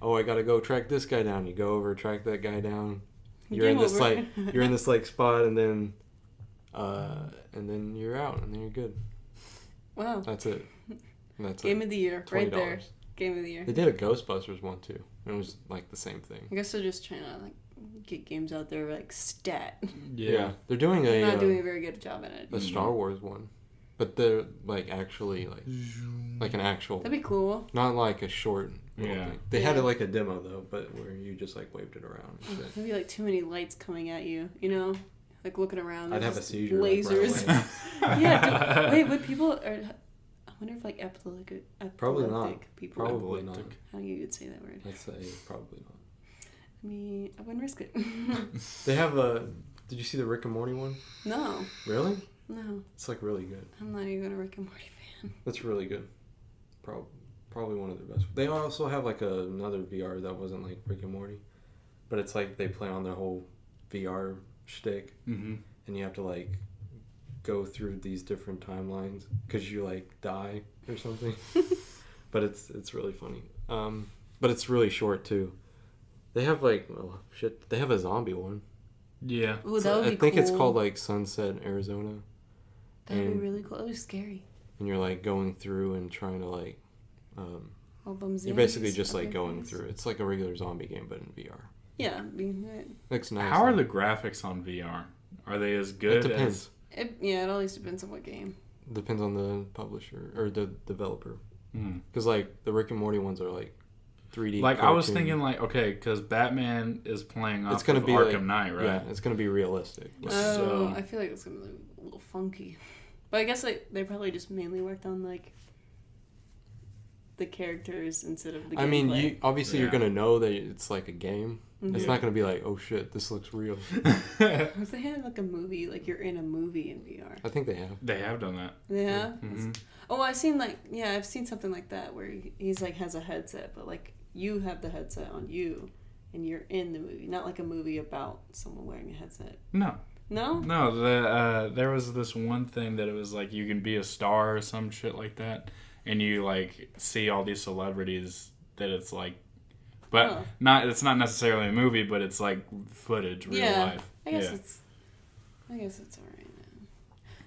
oh, I gotta go track this guy down. You go over, track that guy down. You're Game in this over. like you're in this like spot, and then you're out, and then you're good. Wow. That's it. And that's Game it. of the year, right there. $20. Game of the year. They did a Ghostbusters one too. It was like the same thing. I guess they're just trying to get games out there stat. Yeah. They're doing They're a not doing a very good job at it. the Star Wars one, but they're like actually like an actual, That'd be cool. not like a short. little Yeah. thing. They had Yeah. it like a demo though, but where you just like waved it around. And shit. There'd be too many lights coming at you, like looking around. I'd there's have a just seizure. like, right Lasers. away. Yeah. Wait, would people? I wonder if epileptic Probably not. people. Probably not. How you would say that word? I'd say probably not. I mean, I wouldn't risk it. They have a. Did you see the Rick and Morty one? No, Really? no, It's like really good. I'm not even a Rick and Morty fan. That's really good. Probably one of their best. They also have like another VR that wasn't like Rick and Morty, but it's like they play on their whole VR shtick, Mm-hmm. and you have to like go through these different timelines because you like die or something. But it's really funny. But it's really short too. They have like They have a zombie one. Yeah. Ooh, that would be I think it's cool. called like Sunset Arizona, That would and- be really cool. That would be scary. and you're like going through and trying to like. All them You're basically zombies just up like your going face. through. It's like a regular zombie game, but in VR. Yeah, it, Looks nice. How are though. the graphics on VR? Are they as good It depends. it always depends on what game. Depends on the publisher or the developer. as? Because like the Rick and Morty ones are like 3D. Like I was cartoon. thinking, like okay, because Batman is playing off It's gonna of be Arkham like- Knight, right? Yeah, it's gonna be realistic. Oh. Oh, So- I feel like it's gonna be a little funky. But I guess they probably just mainly worked on the characters instead of the gameplay. I mean, you're Yeah. gonna know that it's like a game. Mhm. It's not gonna be like, oh shit, this looks real. If they had a movie, you're in a movie in VR. I think they have. They have done that. Yeah. hmm Oh, I've seen something like that where he's has a headset, but you have the headset on you, and you're in the movie, not like a movie about someone wearing a headset. No, No. there was this one thing that it was like you can be a star or some shit like that, and you like see all these celebrities that it's like, but Oh. not. It's not necessarily a movie, but it's like footage, real Yeah. life. I guess it's alright. Then.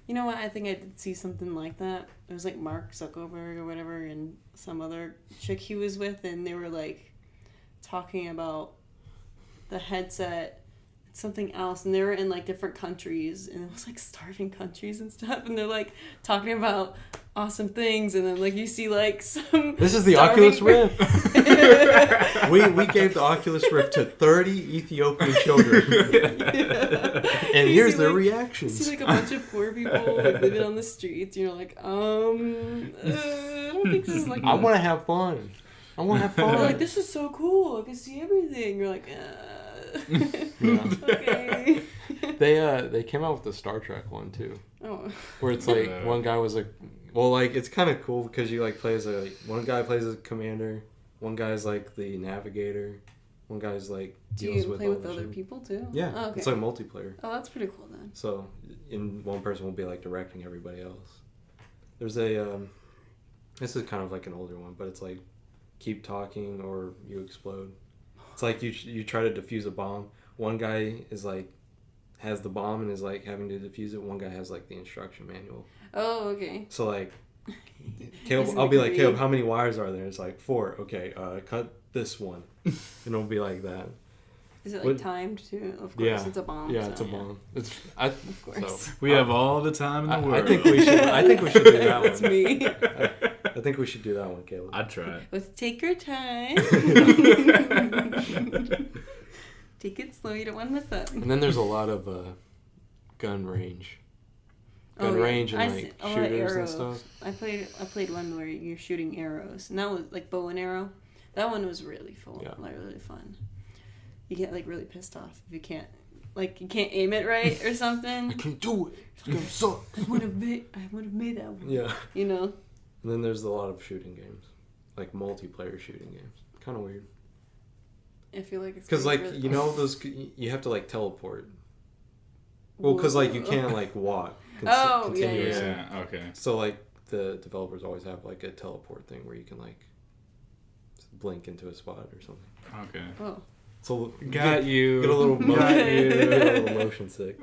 You know what? I think I did see something like that. It was like Mark Zuckerberg or whatever, and some other chick he was with, and they were talking about the headset, something else, and they were in different countries, and it was starving countries and stuff, and they're talking about awesome things, and then you see some. This is the starving- Oculus Rift. we gave the Oculus Rift to 30 Ethiopian children, and You here's see, their You reactions. see a bunch of poor people living on the streets, and you're I don't think this is I want to have fun. I want to have fun. They're this is so cool. I can see everything. You're Yeah. okay. They came out with the Star Trek one too, Oh. where it's one guy was it's kind of cool because you play as one guy plays as a commander, one guy's the navigator, one guy's Do deals you with play all with the other shit. people too? Yeah, Oh, okay. it's multiplayer. Oh, that's pretty cool then. So, one person will be directing everybody else. There's a this is kind of an older one, but it's keep talking or you explode. It's you try to defuse a bomb. One guy is has the bomb and is having to defuse it. One guy has the instruction manual. Oh, okay. So Caleb, Isn't I'll it be like, great? Caleb, how many wires are there? It's like 4. Okay, cut this one, and it'll be like that. Is it like What- timed too? Of course, Yeah, it's a bomb. yeah, so, it's a bomb. It's of course. So, We have all the time in the world. I think we should. I think we should do that That's one. me. I think we should do that one, Caleb. I'd try it. Let's take your time. Take it slow. You don't want to mess up. And then there's a lot of gun range. Gun Oh, yeah. range and I like see a lot of shooters and arrows. stuff. I played one where you're shooting arrows, and that was like bow and arrow. That one was really fun. Yeah. Like really fun. You get like really pissed off if you can't aim it right or something. I can't do it. It's gonna suck. I would have made that one. Yeah. You know. And then there's a lot of shooting games, like multiplayer shooting games. Kind of weird. I feel like it's Because gonna like be really you know those you have to like teleport. Well, because like you Whoa. can't like walk Oh, yeah, continuously. Yeah, okay. So like the developers always have like a teleport thing where you can like blink into a spot or something. Okay. Oh. So Got you. Get a little Got motion, you. get a little motion sick.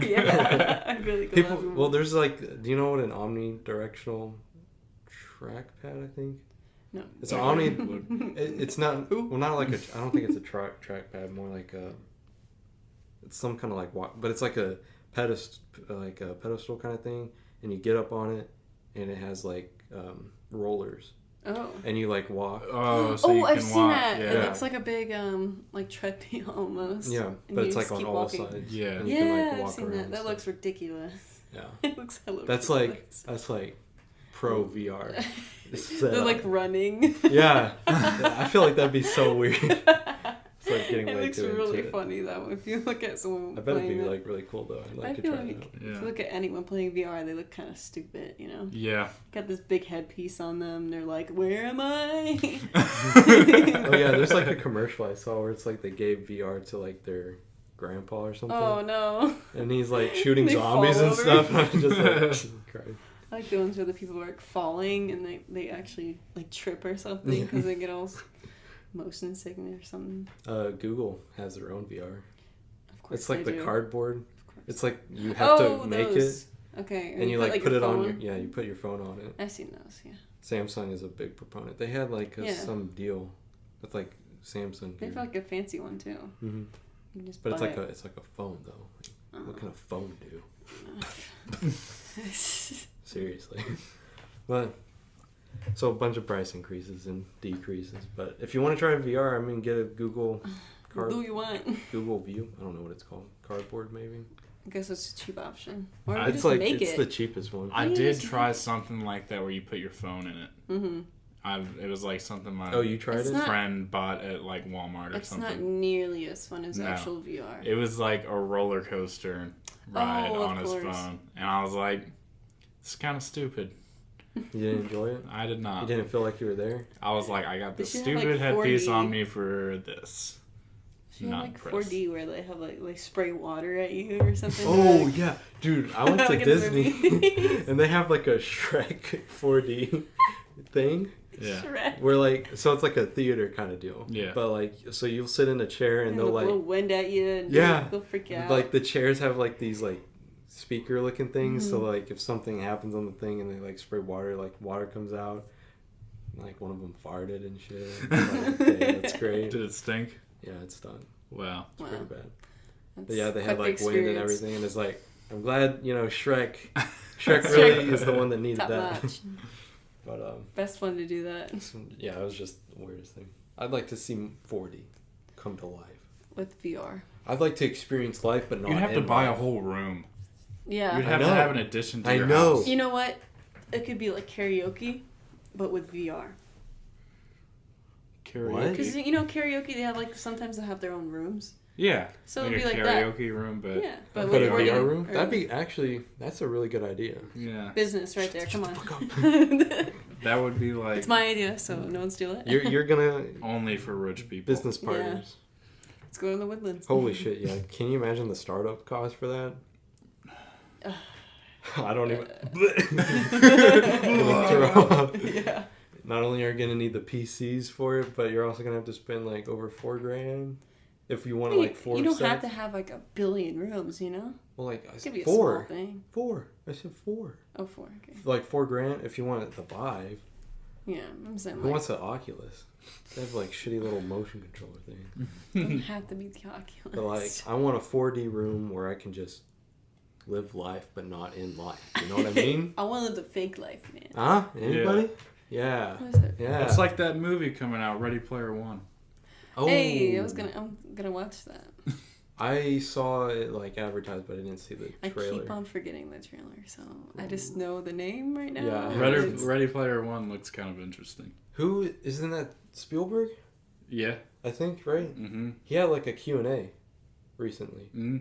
Yeah. I really People, well, there's like, do you know what an omnidirectional trackpad? I think no. it's an it's not. Well, not like a. I don't think it's a trackpad. More like a. It's some kind of like but it's like a pedestal kind of thing, and you get up on it, and it has like rollers. Oh. And you like walk. Oh, so you I've can seen walk. that. Yeah. It looks like a big like treadmill almost. Yeah, And but you it's like just on keep all walking. sides. Yeah. And you Yeah, can like I've walk seen around. that. and That stuff. looks ridiculous. Yeah. It looks hella That's ridiculous. like pro VR. They're like running. Yeah, I feel like that'd be so weird. It's like getting It way looks too really into it. funny though. If you look at someone I bet it'd playing be it. like really cool though. I'd I like to feel try it like out. if Yeah. you look at anyone playing VR, they look kind of stupid, you know? Yeah. Got this big headpiece on them. They're like, "Where am I?" Oh yeah, there's like a commercial I saw where it's like they gave VR to like their grandpa or something, Oh no! and he's like shooting They zombies fall and over. stuff. And I'm just like, crying. I like the ones where the people are like falling and they actually like trip or something because they get all motion sickness or something. Google has their own VR. Of course, It's like they the do. cardboard. Of course. It's like you have to make those. it, Okay, and you like put your it on phone. your you put your phone on it. I've seen those. Yeah, Samsung is a big proponent. They had like Yeah. some deal with like Samsung. they have like a fancy one too. Mm-hmm. You can just But it's buy like it. it's like a phone though. Like, what can a phone do? Seriously. But so a bunch of price increases and decreases. But if you want to try VR, I mean, get a Google What do you want? Google View. I don't know what it's called. Cardboard maybe. I guess it's a cheap option. Or It's just like make it's it. the cheapest one. I Yeah, did it's try nice. something like that where you put your phone in it. Mm-hmm. It was like something my Oh, you tried It's it? not- friend bought at like Walmart or It's something. not nearly as fun as No. actual VR. It was like a roller coaster ride Oh, of on his course. phone, and I was like, "It's kind of stupid." You didn't enjoy it? I did You not. didn't feel like you were there? I was like, "I got They this should have, stupid like, headpiece 4D. on me for this." You Not have like impressed. 4D where they have like they spray water at you or something. Oh like, yeah, dude! I went to Like in the Disney, movies. and they have like a Shrek 4D thing Yeah. Shrek. where like so it's like a theater kind of deal. Yeah. But like so you'll sit in a chair and And they'll they'll blow like wind at you. And Yeah. they'll freak out. like the chairs have like these like speaker looking things. So Mhm. like if something happens on the thing and they like spray water, like water comes out. Like one of them farted and shit. Like, okay, that's great. Did it stink? Yeah, it's done. Wow. It's pretty bad. That's But yeah, they had quite the like wind and experience. everything, and it's like I'm glad Shrek really is the one that needed Top that. notch. But Best one to do that yeah, it was just the weirdest thing. I'd like to see 4D come to life. with VR. I'd like to experience life, but not. You'd have to in buy a life. whole room. Yeah. You'd I have to know. have an addition to I your know. house. You know what? It could be like karaoke, but with VR. Karaoke. Because karaoke they have like sometimes they have their own rooms. Yeah. So like it'd a be like that. karaoke room, but Yeah, but But with a 4D VR room? or- That'd be that's a really good idea. yeah, business right there. Come on. that would be like It's my idea, so no one steal it. You're gonna only for rich people. business partners. Let's go to the woodlands. Holy shit! Yeah, can you imagine the startup cost for that? I don't even. Gonna throw up. Yeah. Not only are you gonna need the PCs for it, but you're also gonna have to spend like over $4,000. If you want to like 4 You don't sets. have to have like a billion rooms, you know? Well, like I It said, could be a 4. small thing. 4. I said 4. Oh, 4, okay. Like $4,000 if you want the Vive. Yeah, I'm saying Who like, wants the Oculus? They have like shitty little motion controller thing. it doesn't have to be the Oculus. But like, I want a 4D room where I can just live life, but not in life. You know what I mean? I want to live the fake life, man. Huh? Anybody? Yeah. What is it? Yeah. It's like that movie coming out, Ready Player One. Oh. Hey, I'm gonna watch that. I saw it like advertised, but I didn't see the I trailer. keep on forgetting the trailer, so I just know the name right now. Yeah. Ready Player One looks kind of interesting. Who isn't that Spielberg? Yeah. I think right. Mm-hmm. He had like a Q&A recently, Mm-hmm.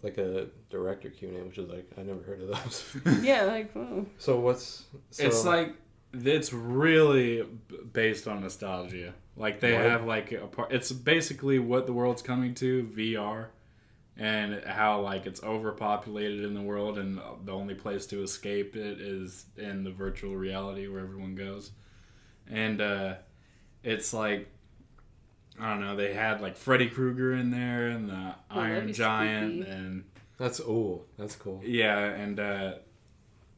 like a director Q&A, which is like I never heard of those. Yeah, like, whoa. So what's? So, It's like it's really based on nostalgia. Like they Right. have like a part. It's basically what the world's coming to VR, and how like it's overpopulated in the world, and the only place to escape it is in the virtual reality where everyone goes, and it's like. I don't know. They had like Freddy Krueger in there, and the Iron be Giant, spooky. and that's cool. yeah, and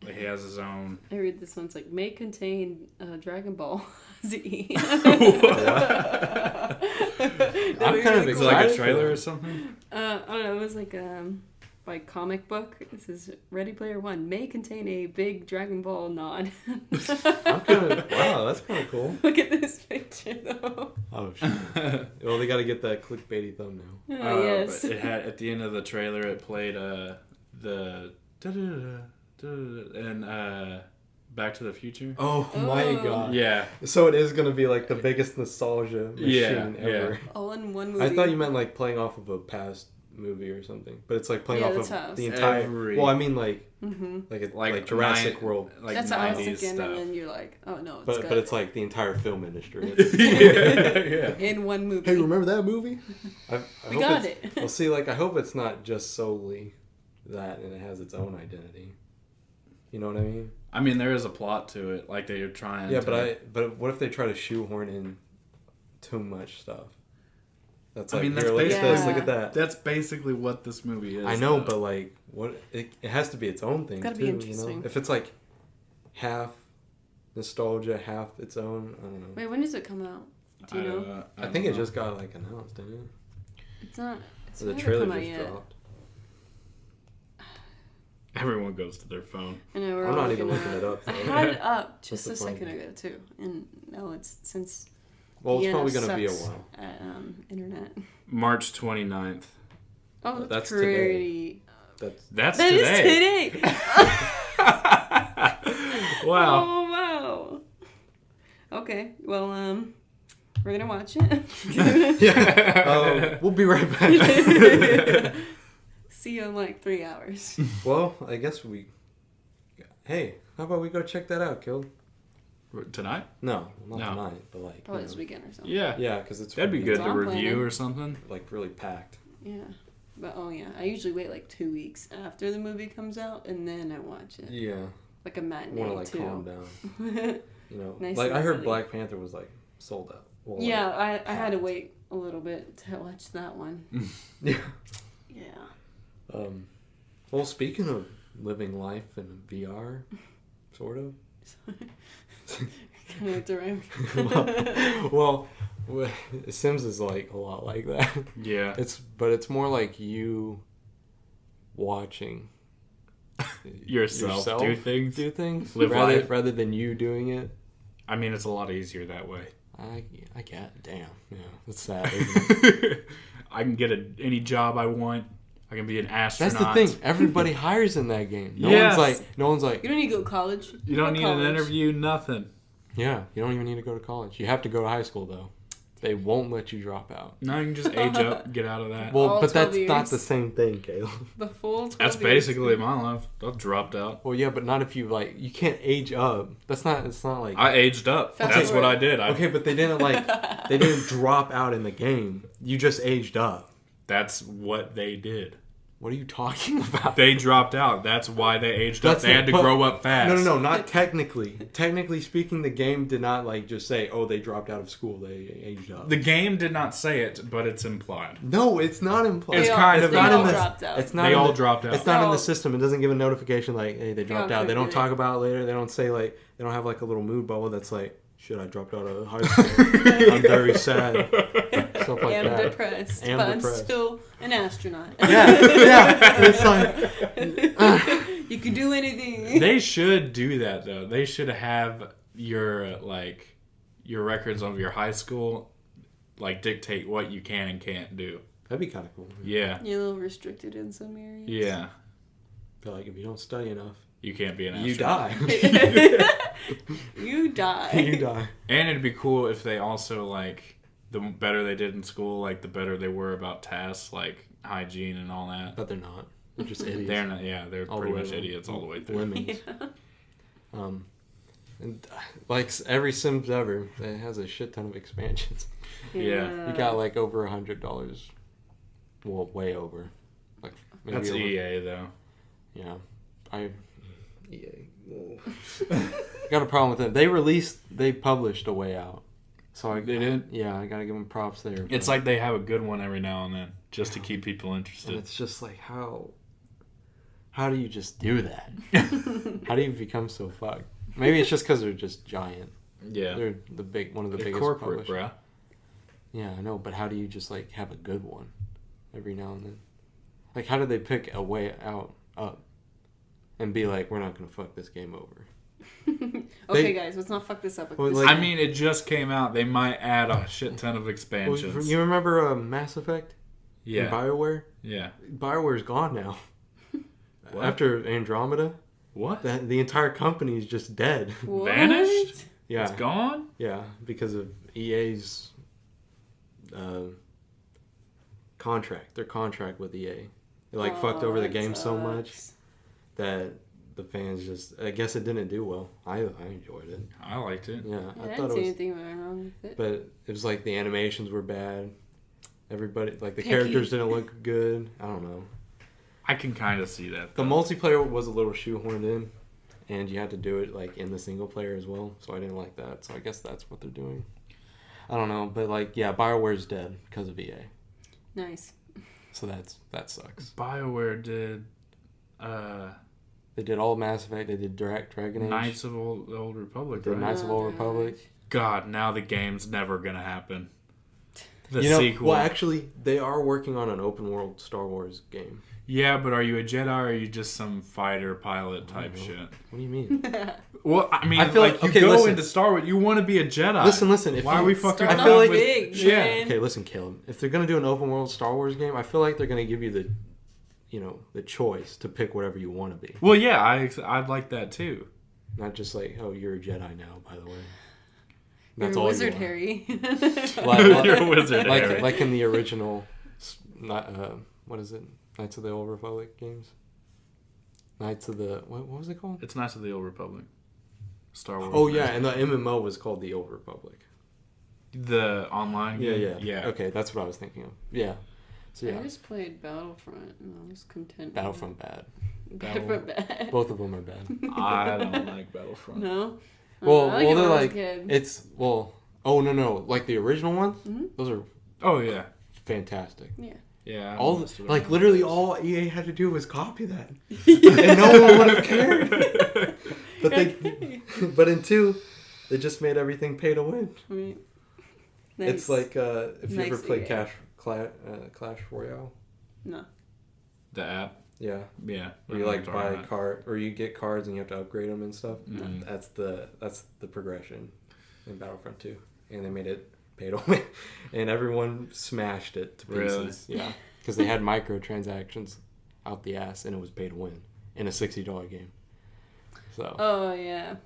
he has his own. I read this one's like may contain Dragon Ball Z. I'm kind of Is it like a excited. trailer or something? I don't know. It was like by comic book. This is Ready Player One may contain a big Dragon Ball nod. Wow, that's kind of cool. Look at this picture though. Oh shit. Well, they got to get that clickbaity thumbnail. Oh, yes. But it had at the end of the trailer. It played the and Back to the Future. Oh my Oh. god. Yeah, So it is gonna be like the biggest nostalgia machine Yeah, ever. All in one movie. I thought you meant like playing off of a past movie or something, but it's like playing Yeah, off that's of how I was the thinking. entire. Well, I mean like Mm-hmm. like Jurassic nine- World, like That's how I was 90s thinking, stuff. and then you're like, oh no, it's but good. but it's like the entire film industry. yeah. in one movie. Hey, remember that movie? I We hope got it's- it. Well, see, like I hope it's not just solely that, and it has its own identity. You know what I mean? I mean, there is a plot to it. Like they're trying. Yeah, to, but what if they try to shoehorn in too much stuff? That's like, I mean, that's here, look at basically- this, look at that. That's basically what this movie is. I know, though. but like, what it has to be its own thing It's gotta too. be You know, interesting. if it's like half nostalgia, half its own, I don't know. Wait, when does it come out? Do you know? I think it just got like announced, didn't it? It's not. It's Or the not trailer come out just yet. dropped. Everyone goes to their phone. I know, we're I'm all not even looking looking at it up. I though. had it up just a That's the funny second ago too, and now it's since. Well, it's Vienna probably gonna be a sucks while. At internet. March 29th. Oh, That's that's pretty. That's That's That is today. today. Wow. Oh wow. Okay, well, we're gonna watch it. yeah. We'll be right back. See you in like 3 hours. Well, I guess we. Hey, how about we go check that out, Kill? Tonight? No, not No. tonight, but like. Probably you this know. weekend or something. Yeah. Yeah, because it's That'd be good That's to all I'm review planning. or something. like really packed. Yeah. But oh yeah, I usually wait like 2 weeks after the movie comes out and then I watch it. Yeah, Like a matinee want to like too. calm down. You know, Nice like and I heard early. Black Panther was like sold out. Well, Yeah, I had to wait a little bit to watch that one. Yeah. Yeah. Well, speaking of living life in VR, sort of. Kind of direct. well, Sims is like a lot like that. Yeah. But it's more like you watching Yourself do things. do things Live life. rather than you doing it. I mean, it's a lot easier that way. I get. Damn. Yeah, that's sad. Isn't it? I can get any job I want. I can be an astronaut. That's the thing. Everybody hires in that game. Yes. No one's like. You don't need to go to college. You don't Go need an college. interview, nothing. Yeah, you don't even need to go to college. You have to go to high school though. They won't let you drop out. No, you can just age up, get out of that. Well, All but 12 that's not years. the same thing, Caleb. The full 12 That's years. basically my life. I dropped out. Well, yeah, but not if you like. You can't age up. It's not like. I aged up. Fast That's what forward. I did. Okay, but they didn't they didn't drop out in the game. You just aged up. That's what they did. What are you talking about? They dropped out. That's why they aged up. They had to grow up fast. No, not technically. Technically speaking, the game did not like just say, "Oh, they dropped out of school. They aged up." The game did not say it, but it's implied. No, it's not implied. It's kind of they all in the, dropped out. It's not. They in all the, dropped out. It's not in Oh. the system. It doesn't give a notification like, "Hey, they dropped out." They don't talk about it later. They don't say like. They don't have like a little mood bubble that's like, "Shit, I dropped out of high school. I'm very sad." Stuff like I'm that. depressed, Am but depressed. I'm still an astronaut. Yeah. It's like. You can do anything. They should do that though. They should have your records of your high school like dictate what you can and can't do. That'd be kind of cool. Yeah. You're a little restricted in some areas. Yeah. But like, if you don't study enough, You can't be an you astronaut. die. You die. You die. And it'd be cool if they also like the better they did in school, like the better they were about tasks like hygiene and all that. But they're not. They're just idiots. They're not. Yeah, they're All the pretty way much around. idiots all the way through. Lemmings. And like every Sims ever, it has a shit ton of expansions. Yeah. You got like over $100. Well, way over. Like maybe That's over, EA though. Yeah, EA. Whoa. Got a problem with it. They published A Way Out. So They did? Yeah, I gotta give them props there. It's but- like they have a good one every now and then just to keep people and interested. it's just like how do you just do that? How do you become so fucked? Maybe it's just because they're just giant. Yeah. They're one of the They're biggest corporate, publishers. bruh. Yeah, I know, but how do you just like have a good one every now and then? Like, how do they pick A Way Out up and be like, we're not gonna fuck this game over? Okay, guys, let's not fuck this up. Well, This- like- I mean, it just came out. They might add a shit ton of expansions. You remember Mass Effect? Yeah. And BioWare? Yeah. BioWare's gone now. What? After Andromeda, What? the entire company is just dead. What? Vanished? Yeah, It's gone? yeah, because of EA's contract. Their contract with EA, they fucked over the that game so much sucks. that the fans just. I guess it didn't do well. I enjoyed it. I liked it. Yeah, I I didn't thought see it was. anything wrong with it. But it was like the animations were bad. Everybody the Picky. characters didn't look good. I don't know. I can kind of see that. The though. multiplayer was a little shoehorned in, and you had to do it like in the single player as well. So I didn't like that. So I guess that's what they're doing. I don't know, but like yeah, BioWare's dead because of EA. Nice. So that sucks. BioWare did They did all Mass Effect. They did Dragon Age. Knights of the Old Republic, They did right? Knights of Old Republic. God, now the game's never gonna happen. The You know, sequel. well, actually, they are working on an open world Star Wars game. Yeah, but are you a Jedi or are you just some fighter pilot type shit? What do you mean? Well, I mean, I feel like like- you okay, go listen. into Star Wars, you want to be a Jedi. Listen. If Why you, are we fucking Start I feel off like- big, Yeah. man. Okay, listen, Caleb. If they're gonna do an open world Star Wars game, I feel like they're gonna give you the choice to pick whatever you want to be, Well, yeah, I'd like that too. not just like, oh, you're a Jedi now. By the way, You're that's a all wizard, you are. Harry. You're a wizard, Harry. like in the original, what is it? Knights of the Old Republic games. Knights of the what was it called? It's Knights of the Old Republic. Star Wars. Oh yeah, and the MMO was called the Old Republic. The online game? Yeah. Okay, that's what I was thinking of. Yeah. So I yeah, just played Battlefront and I was content. Battlefront bad. Battlefront bad. Both of them are bad. I don't like Battlefront. No. Well, I like it when they're I was a like kid. it's Oh no, like the original ones. Mhm. Those are Oh, yeah. fantastic. Yeah. Yeah. All most of it. like literally all EA had to do was copy that, and no one would have cared. But in 2, they just made everything pay to win. Right. It's like if you ever Nice played EA. Clash Royale. No. The app? Yeah, Yeah. where you like buy a card or you get cards and you have to upgrade them and stuff. Mhm. That's the progression in Battlefront 2, and they made it pay to win, and everyone smashed it to Really? pieces. Yeah, because they had microtransactions out the ass, and it was pay to win in a $60 game. So Oh yeah.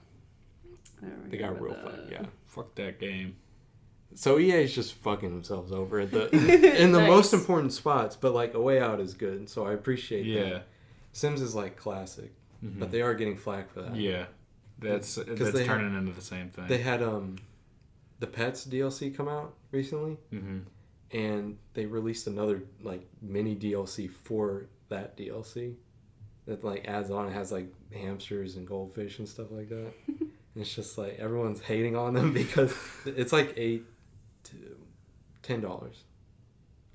I they got remember real that. fun. Yeah. Fuck that game. So EA's just fucking themselves over in the Nice. most important spots, but like A Way Out is good, so I appreciate Yeah. that. Sims is like classic, Mhm. but they are getting flack for that. Yeah. That's they turning into the same thing. They had the Pets DLC come out recently, Mm-hmm. and they released another like mini DLC for that DLC that like adds on. It has like hamsters and goldfish and stuff like that. And it's just like everyone's hating on them because it's like $8 to $10,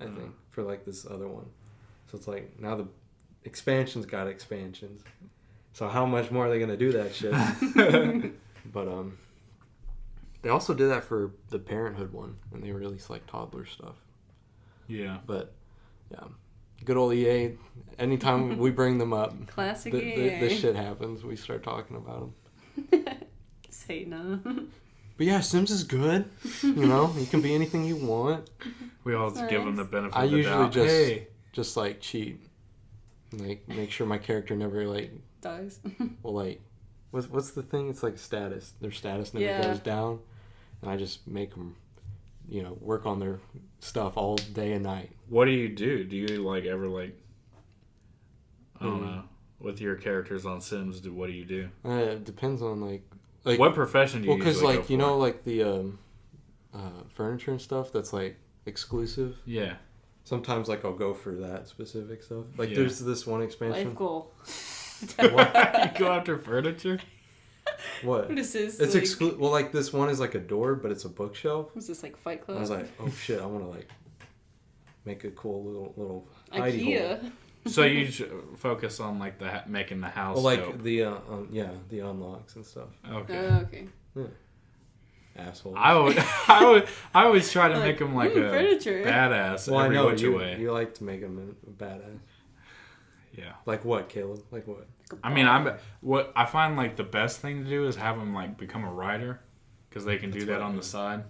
I think, for like this other one. So it's like now the expansion's got expansions. So how much more are they gonna do that shit? But they also did that for the Parenthood one, and they released like toddler stuff. Yeah. But yeah, good old EA. Anytime we bring them up, Classic EA. this shit happens. We start talking about them. Say no. But yeah, Sims is good. You know, you can be anything you want. We all That's give them nice. the benefit I of the usually doubt. just like cheat, like make sure my character never like Dogs. will like what's the thing? It's like status. Their status never Yeah. goes down, and I just make them, you know, work on their stuff all day and night. What do you do? Do you like ever like I don't know with your characters on Sims? What do you do? It depends on like what profession do you? well, because usually like go you for? know like the furniture and stuff that's like exclusive. Yeah. Sometimes like I'll go for that specific stuff. Like Yeah. there's this one expansion. Life goal. You go after furniture? What? What is this? It's like, exclusive. Well, like this one is like a door, but it's a bookshelf. What's this, like Fight Club? I was like, oh shit, I want to like make a cool little hidey hole. IKEA. So you focus on like making the house. Well, like dope. the the unlocks and stuff. Okay. Okay. Asshole. I always try to Like, make him like a furniture. badass well, I every know which way. you like to make him a badass. Yeah. Like what, Caleb? Like what? I mean, what I find like the best thing to do is have them like become a writer, because they can do that on the side,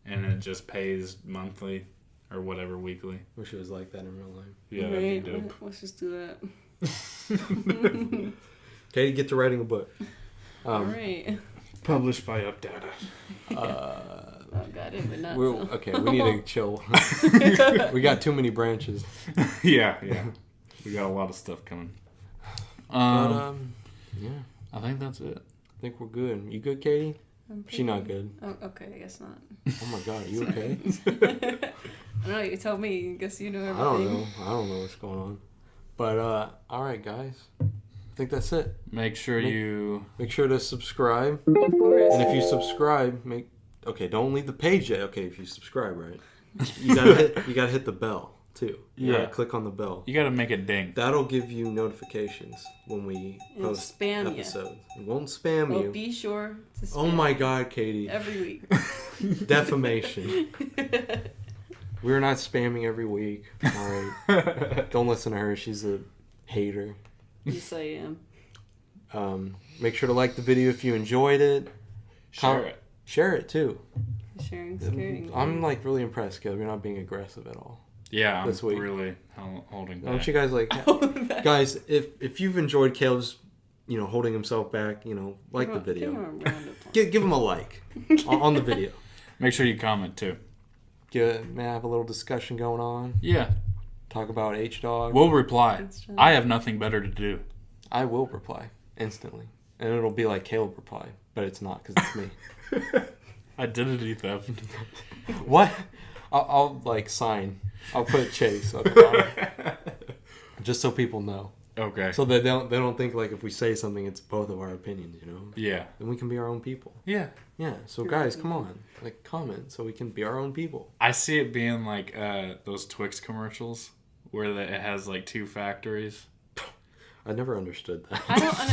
and it just pays monthly or whatever weekly. Wish it was like that in real life. Yeah, that'd be dope. Let's just do that. Katie, get to writing a book. All right. Published by Updata. Oh god, it would not. Okay, we need to chill. We got too many branches. Yeah. We got a lot of stuff coming. But yeah, I think that's it. I think we're good. You good, Katie? I'm She not good. Oh, okay, I guess not. Oh my god, are you okay? I don't know, you tell me. I guess you know I everything. don't know what's going on. But all right, guys. I think that's it. Make sure you Make sure to subscribe. Of course. And if you subscribe, don't leave the page yet. Okay, if you subscribe, right? You gotta hit the bell too. You gotta Yeah. click on the bell. got to make it ding. That'll give you notifications when we It'll post spam ya. episodes. It won't spam Well, you. be sure to spam Oh my god, Katie. every week. Defamation. We're not spamming every week. All right. Don't listen to her. She's a hater. Yes, I am. Make sure to like the video if you enjoyed it. Share it. Share it too. Sharing, caring. I'm like really impressed, Caleb. You're not being aggressive at all. Yeah, I'm This week. really holding back. Don't you guys like, guys? If you've enjoyed Caleb's, holding himself back, like the Give him video. a round of applause. Give him a like on the video. Make sure you comment too. Have a little discussion going on. Yeah. Talk about H-Dog. We'll reply. That's true. I have nothing better to do. I will reply instantly, and it'll be like Caleb reply, but it's not because it's me. Identity theft. What? I'll like sign. I'll put Chase at the bottom, just so people know, Okay. so that they don't think like if we say something, it's both of our opinions. Yeah. Then we can be our own people. Yeah. Yeah. So You're guys, right. come on, like comment so we can be our own people. I see it being like those Twix commercials where it has like two factories. I never understood that.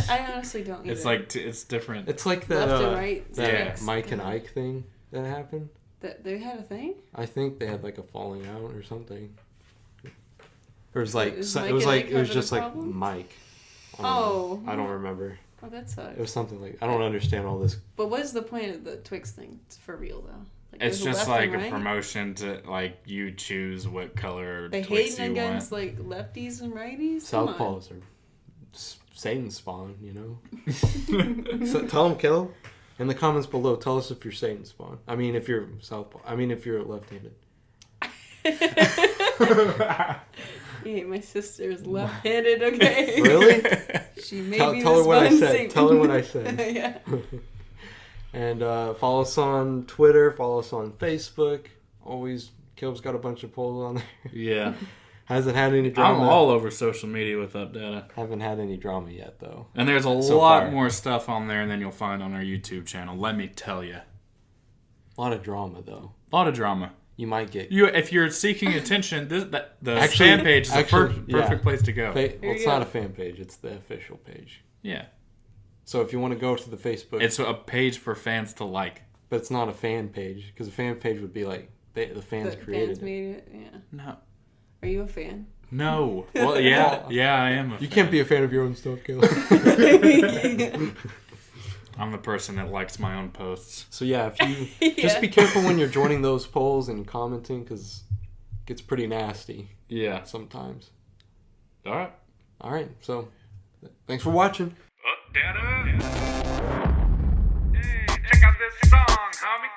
I honestly don't. It's either. like it's different. It's like that, Left and right. that Yeah. Mike and Ike thing that happened. That they had a thing. I think they had like a falling out or something. It was like Is it Mike was and like Ike it was having a just like problem? Mike. Oh. I don't remember. Oh, that sucks. It was something like I don't understand all this. But what is the point of the Twix thing? It's for real though. Like, It's there's just left like and a right. promotion to like you choose what color They Twix hating you against want. like lefties and righties. Come on. Southpaws are Satan spawn, So tell them, kill. In the comments below, tell us if you're Satan spawn. I mean, if you're Southpaw. I mean, if you're left-handed. Yeah, my sister is left-handed. Okay. Really? She made Tell me her this what I one said. sing. Tell her what I said. Yeah. And follow us on Twitter. Follow us on Facebook. Always Caleb's got a bunch of polls on there. Yeah. Hasn't had any drama. I'm all over social media with Updata. Haven't had any drama yet, though. And there's a lot more stuff on there than you'll find on our YouTube channel, let me tell you. A lot of drama, though. A lot of drama. You might get... If you're seeking attention, the fan page is the perfect place to go. It's not a fan page. It's the official page. Yeah. So if you want to go to the Facebook... It's a page for fans to like. But it's not a fan page. Because a fan page would be like, the fans created fans made it. Yeah. No. Are you a fan? No. Well, yeah. Yeah, I am a fan. You can't be a fan of your own stuff, Caleb. I'm the person that likes my own posts. So yeah, if you just be careful when you're joining those polls and commenting, because it gets pretty nasty. Yeah. Sometimes. All right. So thanks for watching. Updata. Hey, check out this song, homie.